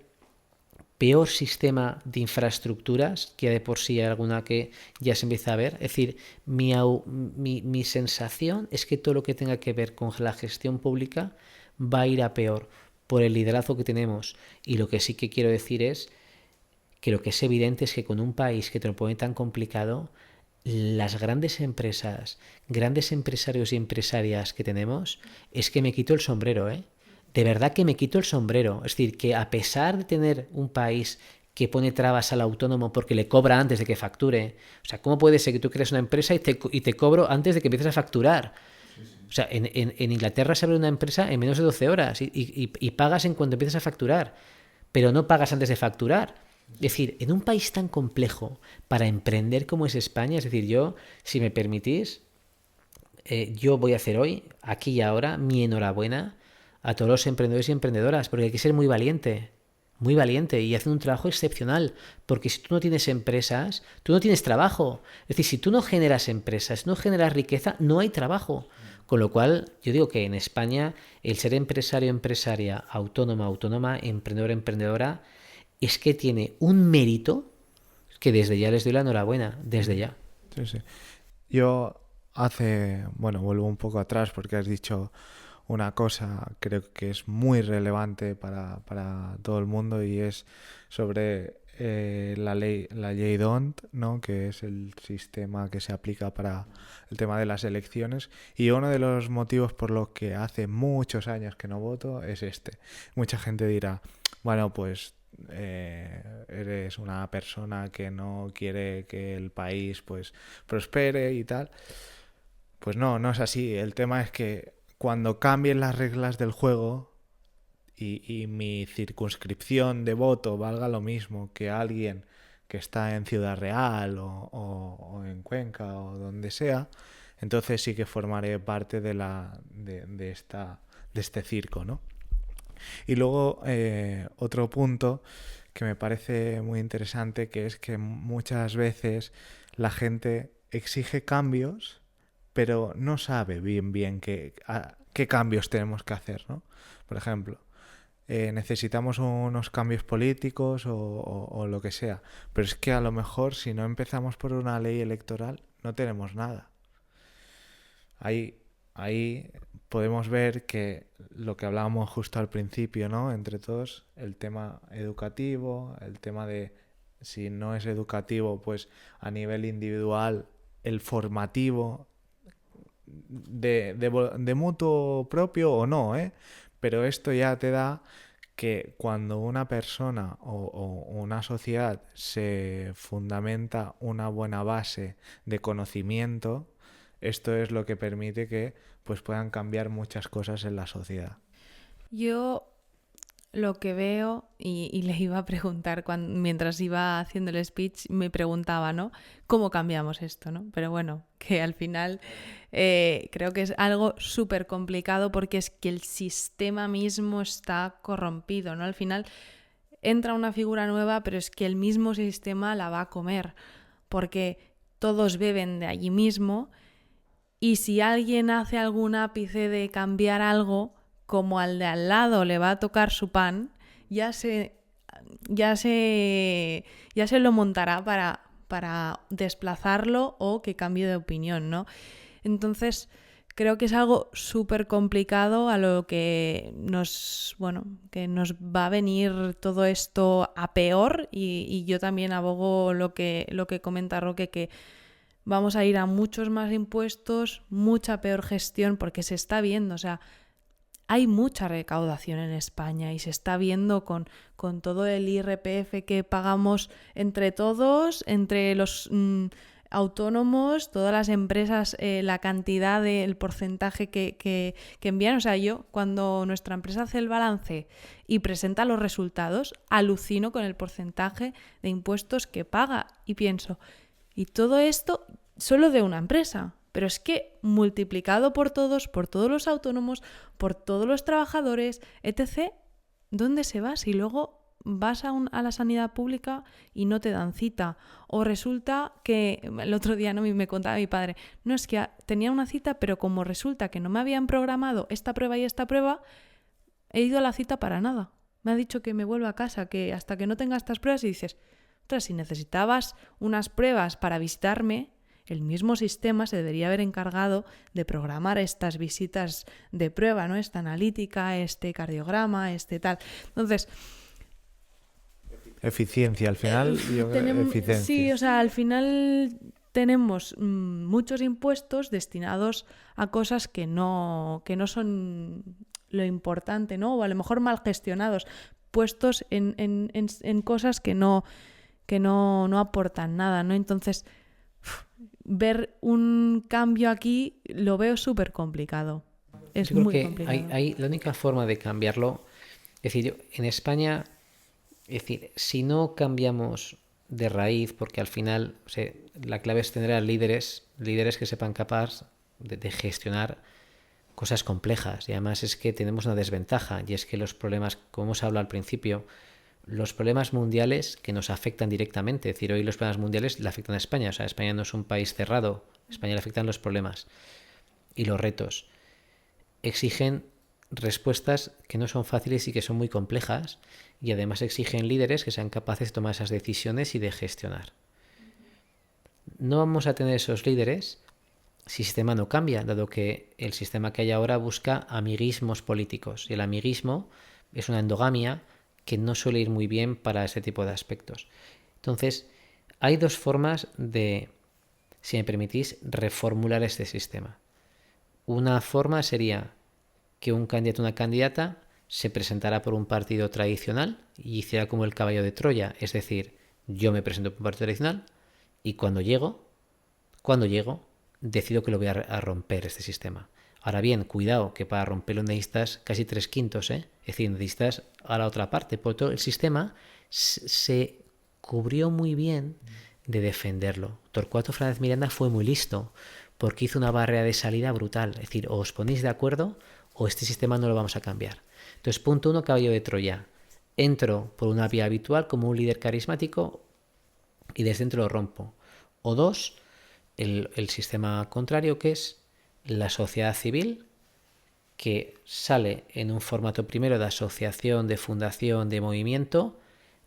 peor sistema de infraestructuras, que de por sí hay alguna que ya se empieza a ver. Es decir, mi sensación es que todo lo que tenga que ver con la gestión pública va a ir a peor por el liderazgo que tenemos. Y lo que sí que quiero decir es que lo que es evidente es que con un país que te lo pone tan complicado, las grandes empresas, grandes empresarios y empresarias que tenemos, es que me quito el sombrero, ¿eh? De verdad que me quito el sombrero. Es decir, que a pesar de tener un país que pone trabas al autónomo porque le cobra antes de que facture, o sea, ¿cómo puede ser que tú crees una empresa y te cobro antes de que empieces a facturar? O sea, en Inglaterra se abre una empresa en menos de 12 horas y pagas en cuanto empiezas a facturar, pero no pagas antes de facturar. Es decir, en un país tan complejo para emprender como es España, es decir, yo, si me permitís, yo voy a hacer hoy, aquí y ahora, mi enhorabuena a todos los emprendedores y emprendedoras, porque hay que ser muy valiente y hacer un trabajo excepcional, porque si tú no tienes empresas, tú no tienes trabajo. Es decir, si tú no generas empresas, no generas riqueza, no hay trabajo. Con lo cual, yo digo que en España el ser empresario, empresaria, autónoma, emprendedor, emprendedora, es que tiene un mérito que desde ya les doy la enhorabuena, desde ya. Sí, sí. Yo vuelvo un poco atrás porque has dicho una cosa, creo que es muy relevante para todo el mundo, y es sobre la ley DONT, ¿no? Que es el sistema que se aplica para el tema de las elecciones, y uno de los motivos por los que hace muchos años que no voto es este. Mucha gente dirá, bueno, pues eres una persona que no quiere que el país pues prospere y tal. Pues no es así. El tema es que cuando cambien las reglas del juego y mi circunscripción de voto valga lo mismo que alguien que está en Ciudad Real o en Cuenca o donde sea, entonces sí que formaré parte de este circo, ¿no? Y luego otro punto que me parece muy interesante, que es que muchas veces la gente exige cambios, pero no sabe bien qué cambios tenemos que hacer, ¿no? Por ejemplo, necesitamos unos cambios políticos o lo que sea, pero es que a lo mejor si no empezamos por una ley electoral no tenemos nada. Ahí podemos ver que lo que hablábamos justo al principio, ¿no? Entre todos, el tema educativo, el tema de si no es educativo, pues a nivel individual, el formativo, de mutuo propio o no, ¿eh? Pero esto ya te da que cuando una persona o una sociedad se fundamenta una buena base de conocimiento, esto es lo que permite que pues puedan cambiar muchas cosas en la sociedad. Yo lo que veo, y le iba a preguntar mientras iba haciendo el speech, me preguntaba, ¿no? ¿Cómo cambiamos esto, no? Pero bueno, que al final creo que es algo súper complicado porque es que el sistema mismo está corrompido, ¿no? Al final entra una figura nueva, pero es que el mismo sistema la va a comer porque todos beben de allí mismo, y si alguien hace algún ápice de cambiar algo, como al de al lado le va a tocar su pan, ya se lo montará para desplazarlo o que cambie de opinión, ¿no? Entonces, creo que es algo súper complicado a lo que nos va a venir todo esto a peor, y yo también abogo lo que comenta Roque, que vamos a ir a muchos más impuestos, mucha peor gestión, porque se está viendo, o sea, hay mucha recaudación en España y se está viendo con todo el IRPF que pagamos entre todos, entre los autónomos, todas las empresas, la cantidad el porcentaje que envían. O sea, yo cuando nuestra empresa hace el balance y presenta los resultados, alucino con el porcentaje de impuestos que paga y pienso, y todo esto solo de una empresa. Pero es que multiplicado por todos los autónomos, por todos los trabajadores, etc., ¿dónde se va? Si luego vas a la sanidad pública y no te dan cita. O resulta que el otro día me contaba mi padre, no, es que tenía una cita, pero como resulta que no me habían programado esta prueba y esta prueba, he ido a la cita para nada. Me ha dicho que me vuelva a casa, que hasta que no tenga estas pruebas, y dices, ostras, si necesitabas unas pruebas para visitarme, el mismo sistema se debería haber encargado de programar estas visitas de prueba, ¿no? Esta analítica, este cardiograma, este tal. Entonces, eficiencia, al final, eficiencia. Sí, o sea, al final tenemos muchos impuestos destinados a cosas que no son lo importante, ¿no? O a lo mejor mal gestionados, puestos en cosas que no aportan nada, ¿no? Entonces, ver un cambio aquí lo veo súper complicado. Es yo creo muy que complicado. Hay la única forma de cambiarlo, es decir, en España, es decir, si no cambiamos de raíz, porque al final, o sea, la clave es tener a líderes que sepan de gestionar cosas complejas. Y además es que tenemos una desventaja, y es que los problemas, como hemos hablado al principio, los problemas mundiales que nos afectan directamente, es decir, hoy los problemas mundiales le afectan a España, o sea, España no es un país cerrado, a España le afectan los problemas y los retos. Exigen respuestas que no son fáciles y que son muy complejas, y además exigen líderes que sean capaces de tomar esas decisiones y de gestionar. No vamos a tener esos líderes si el sistema no cambia, dado que el sistema que hay ahora busca amiguismos políticos, y el amiguismo es una endogamia que no suele ir muy bien para ese tipo de aspectos. Entonces, hay dos formas de, si me permitís, reformular este sistema. Una forma sería que un candidato o una candidata se presentara por un partido tradicional y hiciera como el caballo de Troya, es decir, yo me presento por un partido tradicional y cuando llego, decido que lo voy a romper este sistema. Ahora bien, cuidado, que para romperlo necesitas casi 3/5, ¿eh? Es decir, necesitas a la otra parte. Por todo el sistema se cubrió muy bien de defenderlo. Torcuato Fernández Miranda fue muy listo porque hizo una barrera de salida brutal. Es decir, o os ponéis de acuerdo o este sistema no lo vamos a cambiar. Entonces, punto 1, caballo de Troya. Entro por una vía habitual como un líder carismático y desde dentro lo rompo. O 2, el sistema contrario, que es la sociedad civil, que sale en un formato primero de asociación, de fundación, de movimiento,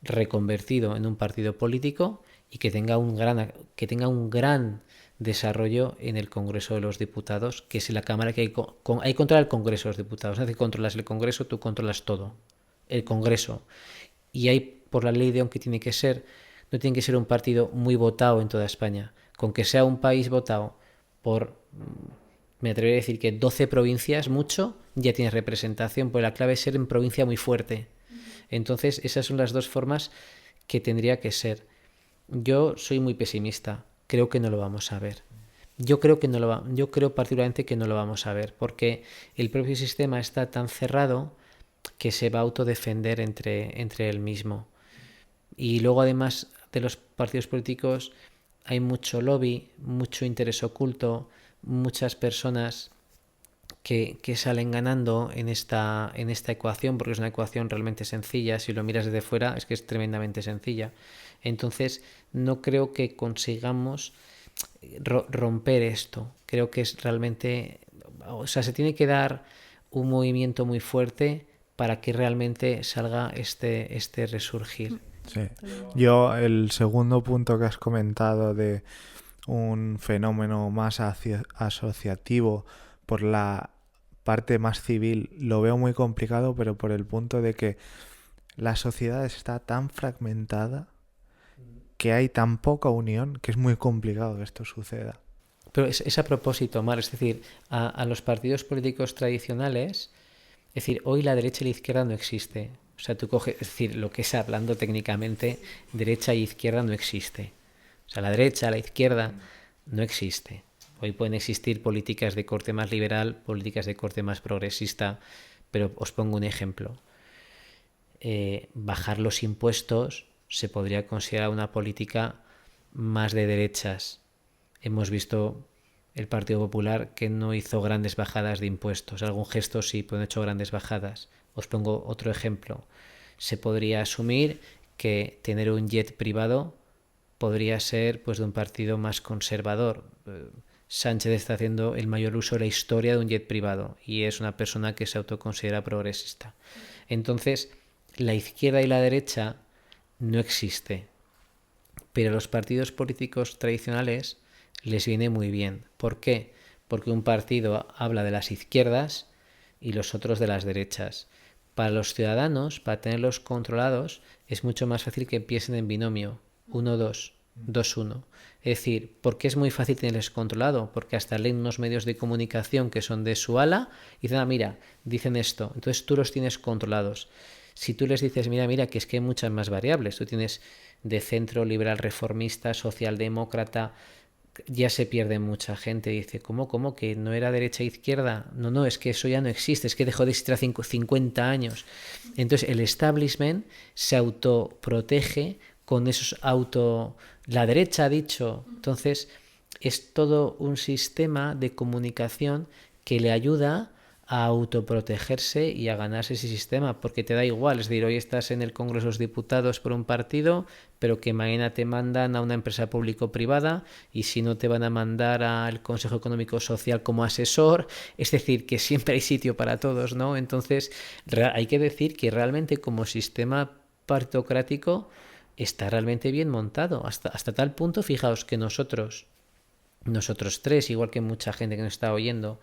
reconvertido en un partido político y que tenga un gran desarrollo en el Congreso de los Diputados, que es la Cámara que hay que controlar el Congreso de los Diputados. No es que controlas el Congreso, tú controlas todo. El Congreso. Y hay, por la ley de aunque tiene que ser, no tiene que ser un partido muy votado en toda España. Con que sea un país votado por, me atrevería a decir que 12 provincias, mucho, ya tienes representación, pues la clave es ser en provincia muy fuerte. Entonces, esas son las dos formas que tendría que ser. Yo soy muy pesimista, creo que no lo vamos a ver. Yo creo particularmente que no lo vamos a ver, porque el propio sistema está tan cerrado que se va a autodefender entre él mismo. Y luego, además de los partidos políticos, hay mucho lobby, mucho interés oculto, muchas personas que salen ganando en esta ecuación, porque es una ecuación realmente sencilla. Si lo miras desde fuera, es que es tremendamente sencilla. Entonces, no creo que consigamos romper esto. Creo que es realmente... O sea, se tiene que dar un movimiento muy fuerte para que realmente salga este resurgir. Sí. Yo, el segundo punto que has comentado de un fenómeno más asociativo por la parte más civil, lo veo muy complicado, pero por el punto de que la sociedad está tan fragmentada que hay tan poca unión que es muy complicado que esto suceda. Pero es a propósito, Mar, es decir, a los partidos políticos tradicionales, es decir, hoy la derecha y la izquierda no existe. O sea, tú coges, es decir, lo que es hablando técnicamente, derecha e izquierda no existe. O sea, la derecha, la izquierda no existe. Hoy pueden existir políticas de corte más liberal, políticas de corte más progresista, pero os pongo un ejemplo. Bajar los impuestos se podría considerar una política más de derechas. Hemos visto el Partido Popular que no hizo grandes bajadas de impuestos. Algún gesto sí, pero no ha hecho grandes bajadas. Os pongo otro ejemplo. Se podría asumir que tener un jet privado podría ser pues de un partido más conservador. Sánchez está haciendo el mayor uso de la historia de un jet privado y es una persona que se autoconsidera progresista. Entonces, la izquierda y la derecha no existe, pero a los partidos políticos tradicionales les viene muy bien. ¿Por qué? Porque un partido habla de las izquierdas y los otros de las derechas. Para los ciudadanos, para tenerlos controlados, es mucho más fácil que empiecen en binomio 1-2, 2-1. Es decir, ¿por qué es muy fácil tenerles controlado? Porque hasta leen unos medios de comunicación que son de su ala y dicen, mira, dicen esto. Entonces tú los tienes controlados. Si tú les dices, mira, que es que hay muchas más variables. Tú tienes de centro, liberal, reformista, socialdemócrata, ya se pierde mucha gente. Dice, ¿cómo? ¿Que no era derecha e izquierda? No, es que eso ya no existe, es que dejó de existir hace 50 años. Entonces el establishment se autoprotege con esos la derecha ha dicho. Entonces es todo un sistema de comunicación que le ayuda a autoprotegerse y a ganarse ese sistema, porque te da igual, es decir, hoy estás en el Congreso de los Diputados por un partido, pero que mañana te mandan a una empresa público-privada, y si no te van a mandar al Consejo Económico Social como asesor, es decir, que siempre hay sitio para todos, ¿no? Entonces, hay que decir que realmente como sistema partitocrático está realmente bien montado, hasta tal punto, fijaos que nosotros tres, igual que mucha gente que nos está oyendo,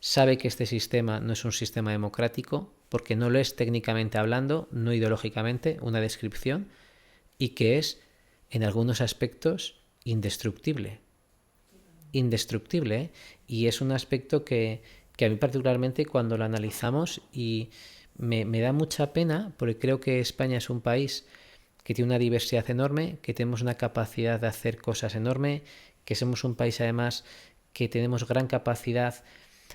sabe que este sistema no es un sistema democrático, porque no lo es técnicamente hablando, no ideológicamente, una descripción, y que es, en algunos aspectos, indestructible. Indestructible, ¿eh? Y es un aspecto que a mí particularmente cuando lo analizamos, y me da mucha pena, porque creo que España es un país que tiene una diversidad enorme, que tenemos una capacidad de hacer cosas enorme, que somos un país además que tenemos gran capacidad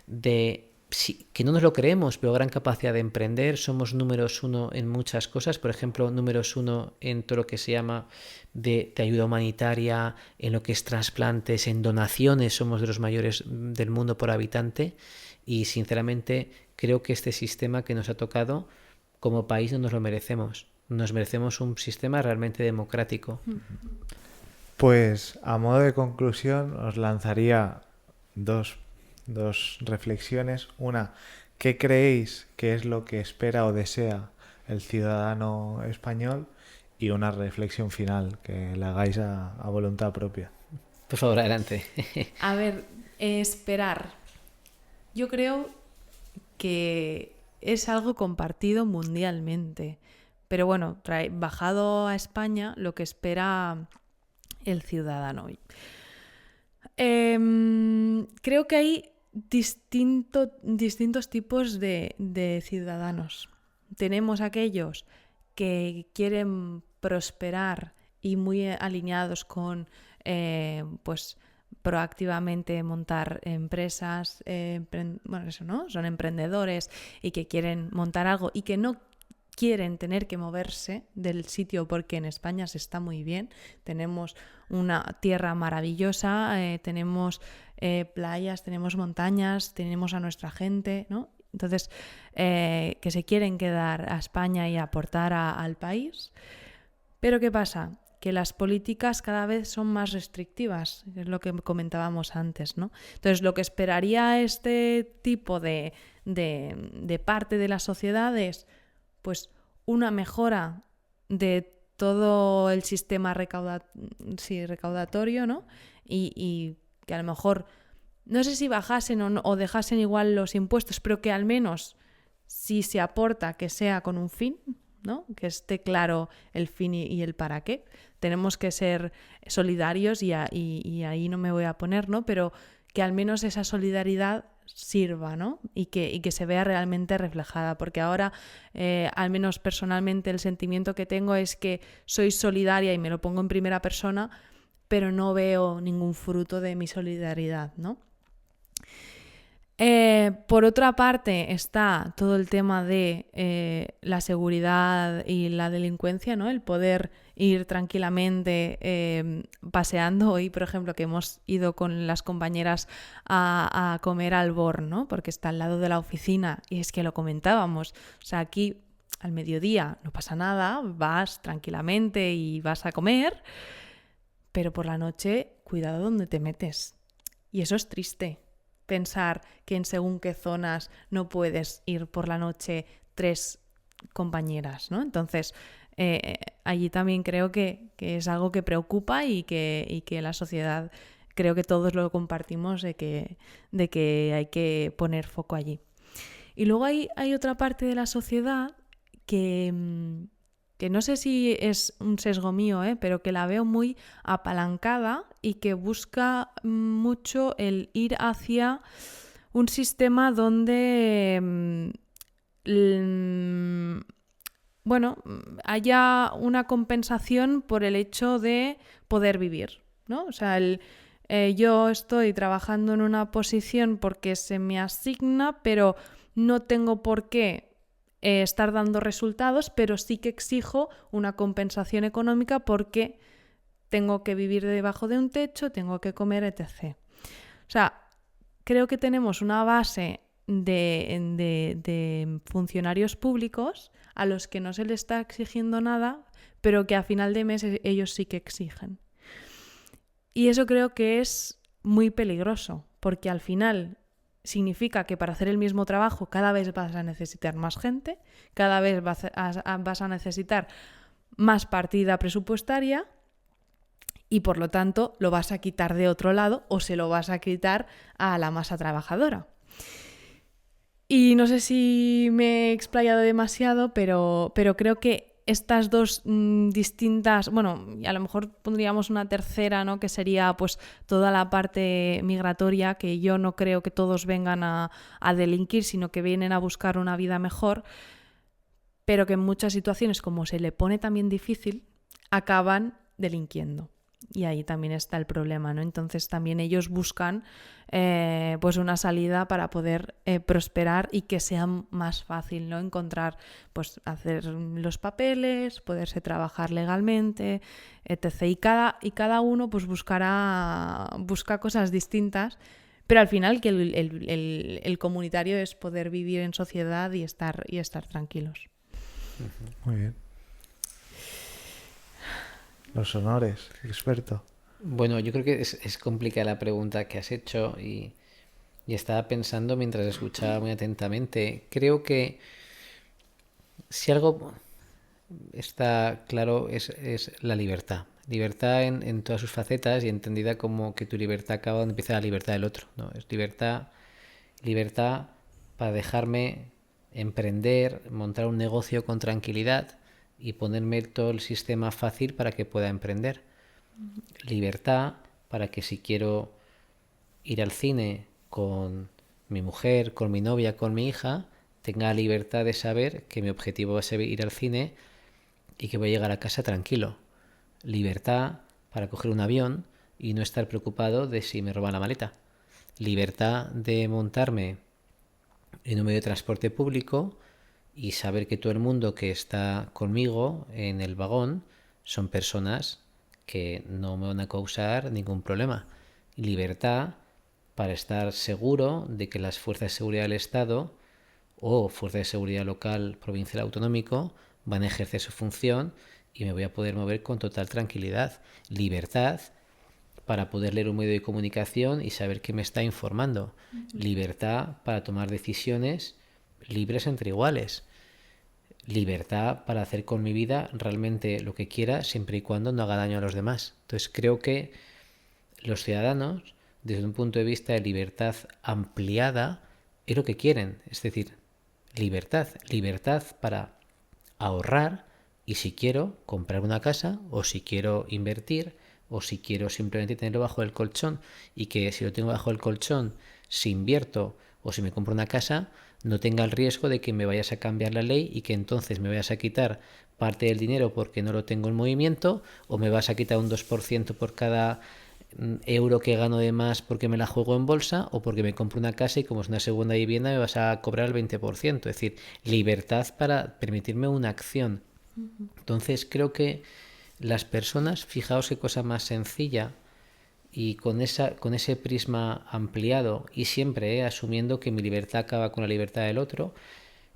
de, sí, que no nos lo creemos, pero gran capacidad de emprender. Somos números uno en muchas cosas, por ejemplo, números uno en todo lo que se llama de ayuda humanitaria, en lo que es trasplantes, en donaciones, somos de los mayores del mundo por habitante, y sinceramente creo que este sistema que nos ha tocado como país no nos lo merecemos. Nos merecemos un sistema realmente democrático. Pues a modo de conclusión os lanzaría dos reflexiones. Una, ¿qué creéis que es lo que espera o desea el ciudadano español? Y una reflexión final, que la hagáis a voluntad propia. Por favor, adelante. A ver, esperar. Yo creo que es algo compartido mundialmente. Pero bueno, bajado a España, lo que espera el ciudadano. Creo que hay distintos tipos de ciudadanos. Tenemos aquellos que quieren prosperar y muy alineados con pues proactivamente montar empresas, bueno, eso, ¿no? Son emprendedores y que quieren montar algo y que no quieren tener que moverse del sitio, porque en España se está muy bien, tenemos una tierra maravillosa, tenemos playas, tenemos montañas, tenemos a nuestra gente, ¿no? Entonces, que se quieren quedar a España y aportar al país. Pero ¿qué pasa? Que las políticas cada vez son más restrictivas, es lo que comentábamos antes, ¿no? Entonces, lo que esperaría este tipo de parte de la sociedad es pues una mejora de todo el sistema recaudatorio, ¿no? Y que a lo mejor, no sé si bajasen o dejasen igual los impuestos, pero que al menos si se aporta, que sea con un fin, ¿no? Que esté claro el fin y el para qué. Tenemos que ser solidarios y ahí no me voy a poner, ¿no? Pero que al menos esa solidaridad sirva, ¿no? Y que se vea realmente reflejada, porque ahora, al menos personalmente, el sentimiento que tengo es que soy solidaria y me lo pongo en primera persona, pero no veo ningún fruto de mi solidaridad, ¿no? Por otra parte está todo el tema de la seguridad y la delincuencia, ¿no? El poder ir tranquilamente paseando. Hoy, por ejemplo, que hemos ido con las compañeras a comer al Born, ¿no? Porque está al lado de la oficina, y es que lo comentábamos. O sea, aquí al mediodía no pasa nada, vas tranquilamente y vas a comer, pero por la noche cuidado donde te metes. Y eso es triste. Pensar que en según qué zonas no puedes ir por la noche 3 compañeras, ¿no? Entonces, allí también creo que es algo que preocupa y que la sociedad, creo que todos lo compartimos, de que hay que poner foco allí. Y luego hay otra parte de la sociedad que no sé si es un sesgo mío, pero que la veo muy apalancada y que busca mucho el ir hacia un sistema donde haya una compensación por el hecho de poder vivir, ¿no? O sea, yo estoy trabajando en una posición porque se me asigna, pero no tengo por qué estar dando resultados, pero sí que exijo una compensación económica porque tengo que vivir debajo de un techo, tengo que comer, etc. O sea, creo que tenemos una base de funcionarios públicos a los que no se les está exigiendo nada, pero que a final de mes ellos sí que exigen. Y eso creo que es muy peligroso, porque al final significa que para hacer el mismo trabajo cada vez vas a necesitar más gente, cada vez vas a necesitar más partida presupuestaria y por lo tanto lo vas a quitar de otro lado o se lo vas a quitar a la masa trabajadora. Y no sé si me he explayado demasiado, pero creo que estas dos distintas, bueno, a lo mejor pondríamos una tercera, ¿no? Que sería pues toda la parte migratoria, que yo no creo que todos vengan a delinquir, sino que vienen a buscar una vida mejor, pero que en muchas situaciones, como se le pone también difícil, acaban delinquiendo. Y ahí también está el problema, ¿no? Entonces también ellos buscan pues una salida para poder prosperar y que sea más fácil, ¿no? Encontrar, pues hacer los papeles, poderse trabajar legalmente, etc. Y cada uno pues busca cosas distintas, pero al final que el comunitario es poder vivir en sociedad y estar tranquilos. Muy bien. Los honores, experto. Bueno, yo creo que es complicada la pregunta que has hecho y estaba pensando mientras escuchaba muy atentamente. Creo que si algo está claro es la libertad. Libertad en todas sus facetas y entendida como que tu libertad acaba donde empieza la libertad del otro, ¿no? Es libertad para dejarme emprender, montar un negocio con tranquilidad y ponerme todo el sistema fácil para que pueda emprender. Libertad para que si quiero ir al cine con mi mujer, con mi novia, con mi hija, tenga la libertad de saber que mi objetivo va a ser ir al cine y que voy a llegar a casa tranquilo. Libertad para coger un avión y no estar preocupado de si me roban la maleta. Libertad de montarme en un medio de transporte público y saber que todo el mundo que está conmigo en el vagón son personas que no me van a causar ningún problema. Libertad para estar seguro de que las fuerzas de seguridad del Estado o fuerzas de seguridad local, provincial, autonómico van a ejercer su función y me voy a poder mover con total tranquilidad. Libertad para poder leer un medio de comunicación y saber que me está informando. Libertad para tomar decisiones libres entre iguales. Libertad para hacer con mi vida realmente lo que quiera siempre y cuando no haga daño a los demás. Entonces creo que los ciudadanos, desde un punto de vista de libertad ampliada, es lo que quieren. Es decir, libertad para ahorrar y si quiero comprar una casa o si quiero invertir o si quiero simplemente tenerlo bajo el colchón y que si lo tengo bajo el colchón, si invierto o si me compro una casa, no tenga el riesgo de que me vayas a cambiar la ley y que entonces me vayas a quitar parte del dinero porque no lo tengo en movimiento o me vas a quitar un 2% por cada euro que gano de más porque me la juego en bolsa o porque me compro una casa y como es una segunda vivienda me vas a cobrar el 20%. Es decir, libertad para permitirme una acción. Entonces creo que las personas, fijaos qué cosa más sencilla y con ese prisma ampliado y siempre asumiendo que mi libertad acaba con la libertad del otro,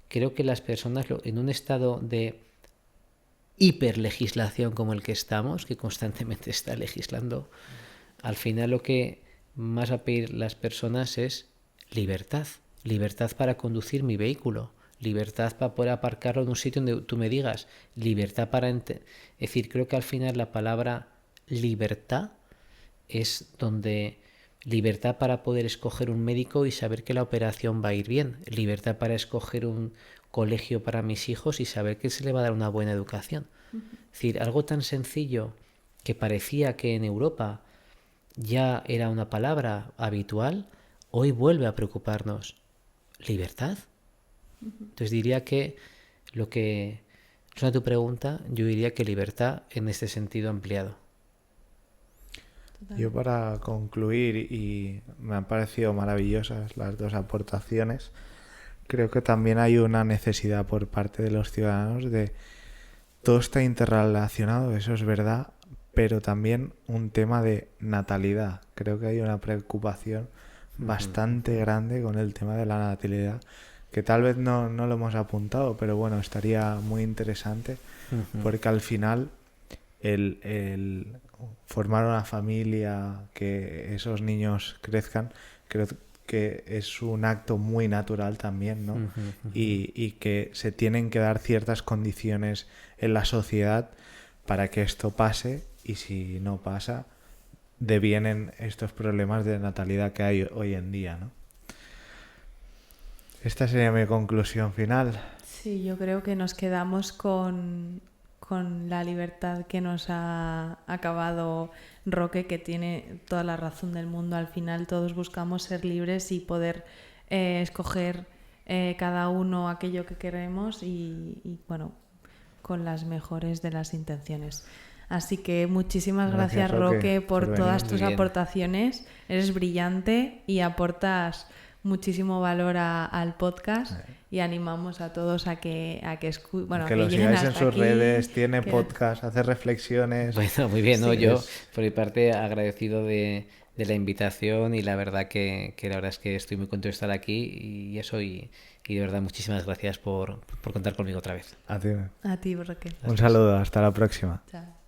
creo que las personas en un estado de hiperlegislación como el que estamos, que constantemente está legislando, al final lo que más va a pedir las personas es libertad para conducir mi vehículo, libertad para poder aparcarlo en un sitio donde tú me digas, libertad para... Es decir, creo que al final la palabra libertad es donde libertad para poder escoger un médico y saber que la operación va a ir bien, libertad para escoger un colegio para mis hijos y saber que se le va a dar una buena educación. Es decir, algo tan sencillo que parecía que en Europa ya era una palabra habitual, hoy vuelve a preocuparnos. ¿Libertad? Entonces diría que lo que suena tu pregunta, yo diría que libertad en este sentido ampliado. Yo para concluir, y me han parecido maravillosas las dos aportaciones, creo que también hay una necesidad por parte de los ciudadanos de... Todo está interrelacionado, eso es verdad, pero también un tema de natalidad. Creo que hay una preocupación bastante grande con el tema de la natalidad, que tal vez no lo hemos apuntado, pero bueno, estaría muy interesante, porque al final el formar una familia, que esos niños crezcan, creo que es un acto muy natural también, ¿no? Y que se tienen que dar ciertas condiciones en la sociedad para que esto pase, y si no pasa, devienen estos problemas de natalidad que hay hoy en día, ¿no? Esta sería mi conclusión final. Sí, yo creo que nos quedamos con la libertad que nos ha acabado Roque, que tiene toda la razón del mundo. Al final todos buscamos ser libres y poder escoger cada uno aquello que queremos y bueno, con las mejores de las intenciones. Así que muchísimas gracias Roque por todas tus aportaciones. Eres brillante y aportas muchísimo valor al podcast, y animamos a todos a que lo sigáis en sus redes, tiene podcast, hace reflexiones. Bueno, muy bien, ¿no? Yo por mi parte agradecido de la invitación, y la verdad que la verdad es que estoy muy contento de estar aquí y eso, y de verdad muchísimas gracias por contar conmigo otra vez. A ti. A ti, Roque. Un saludo, hasta la próxima. Chao.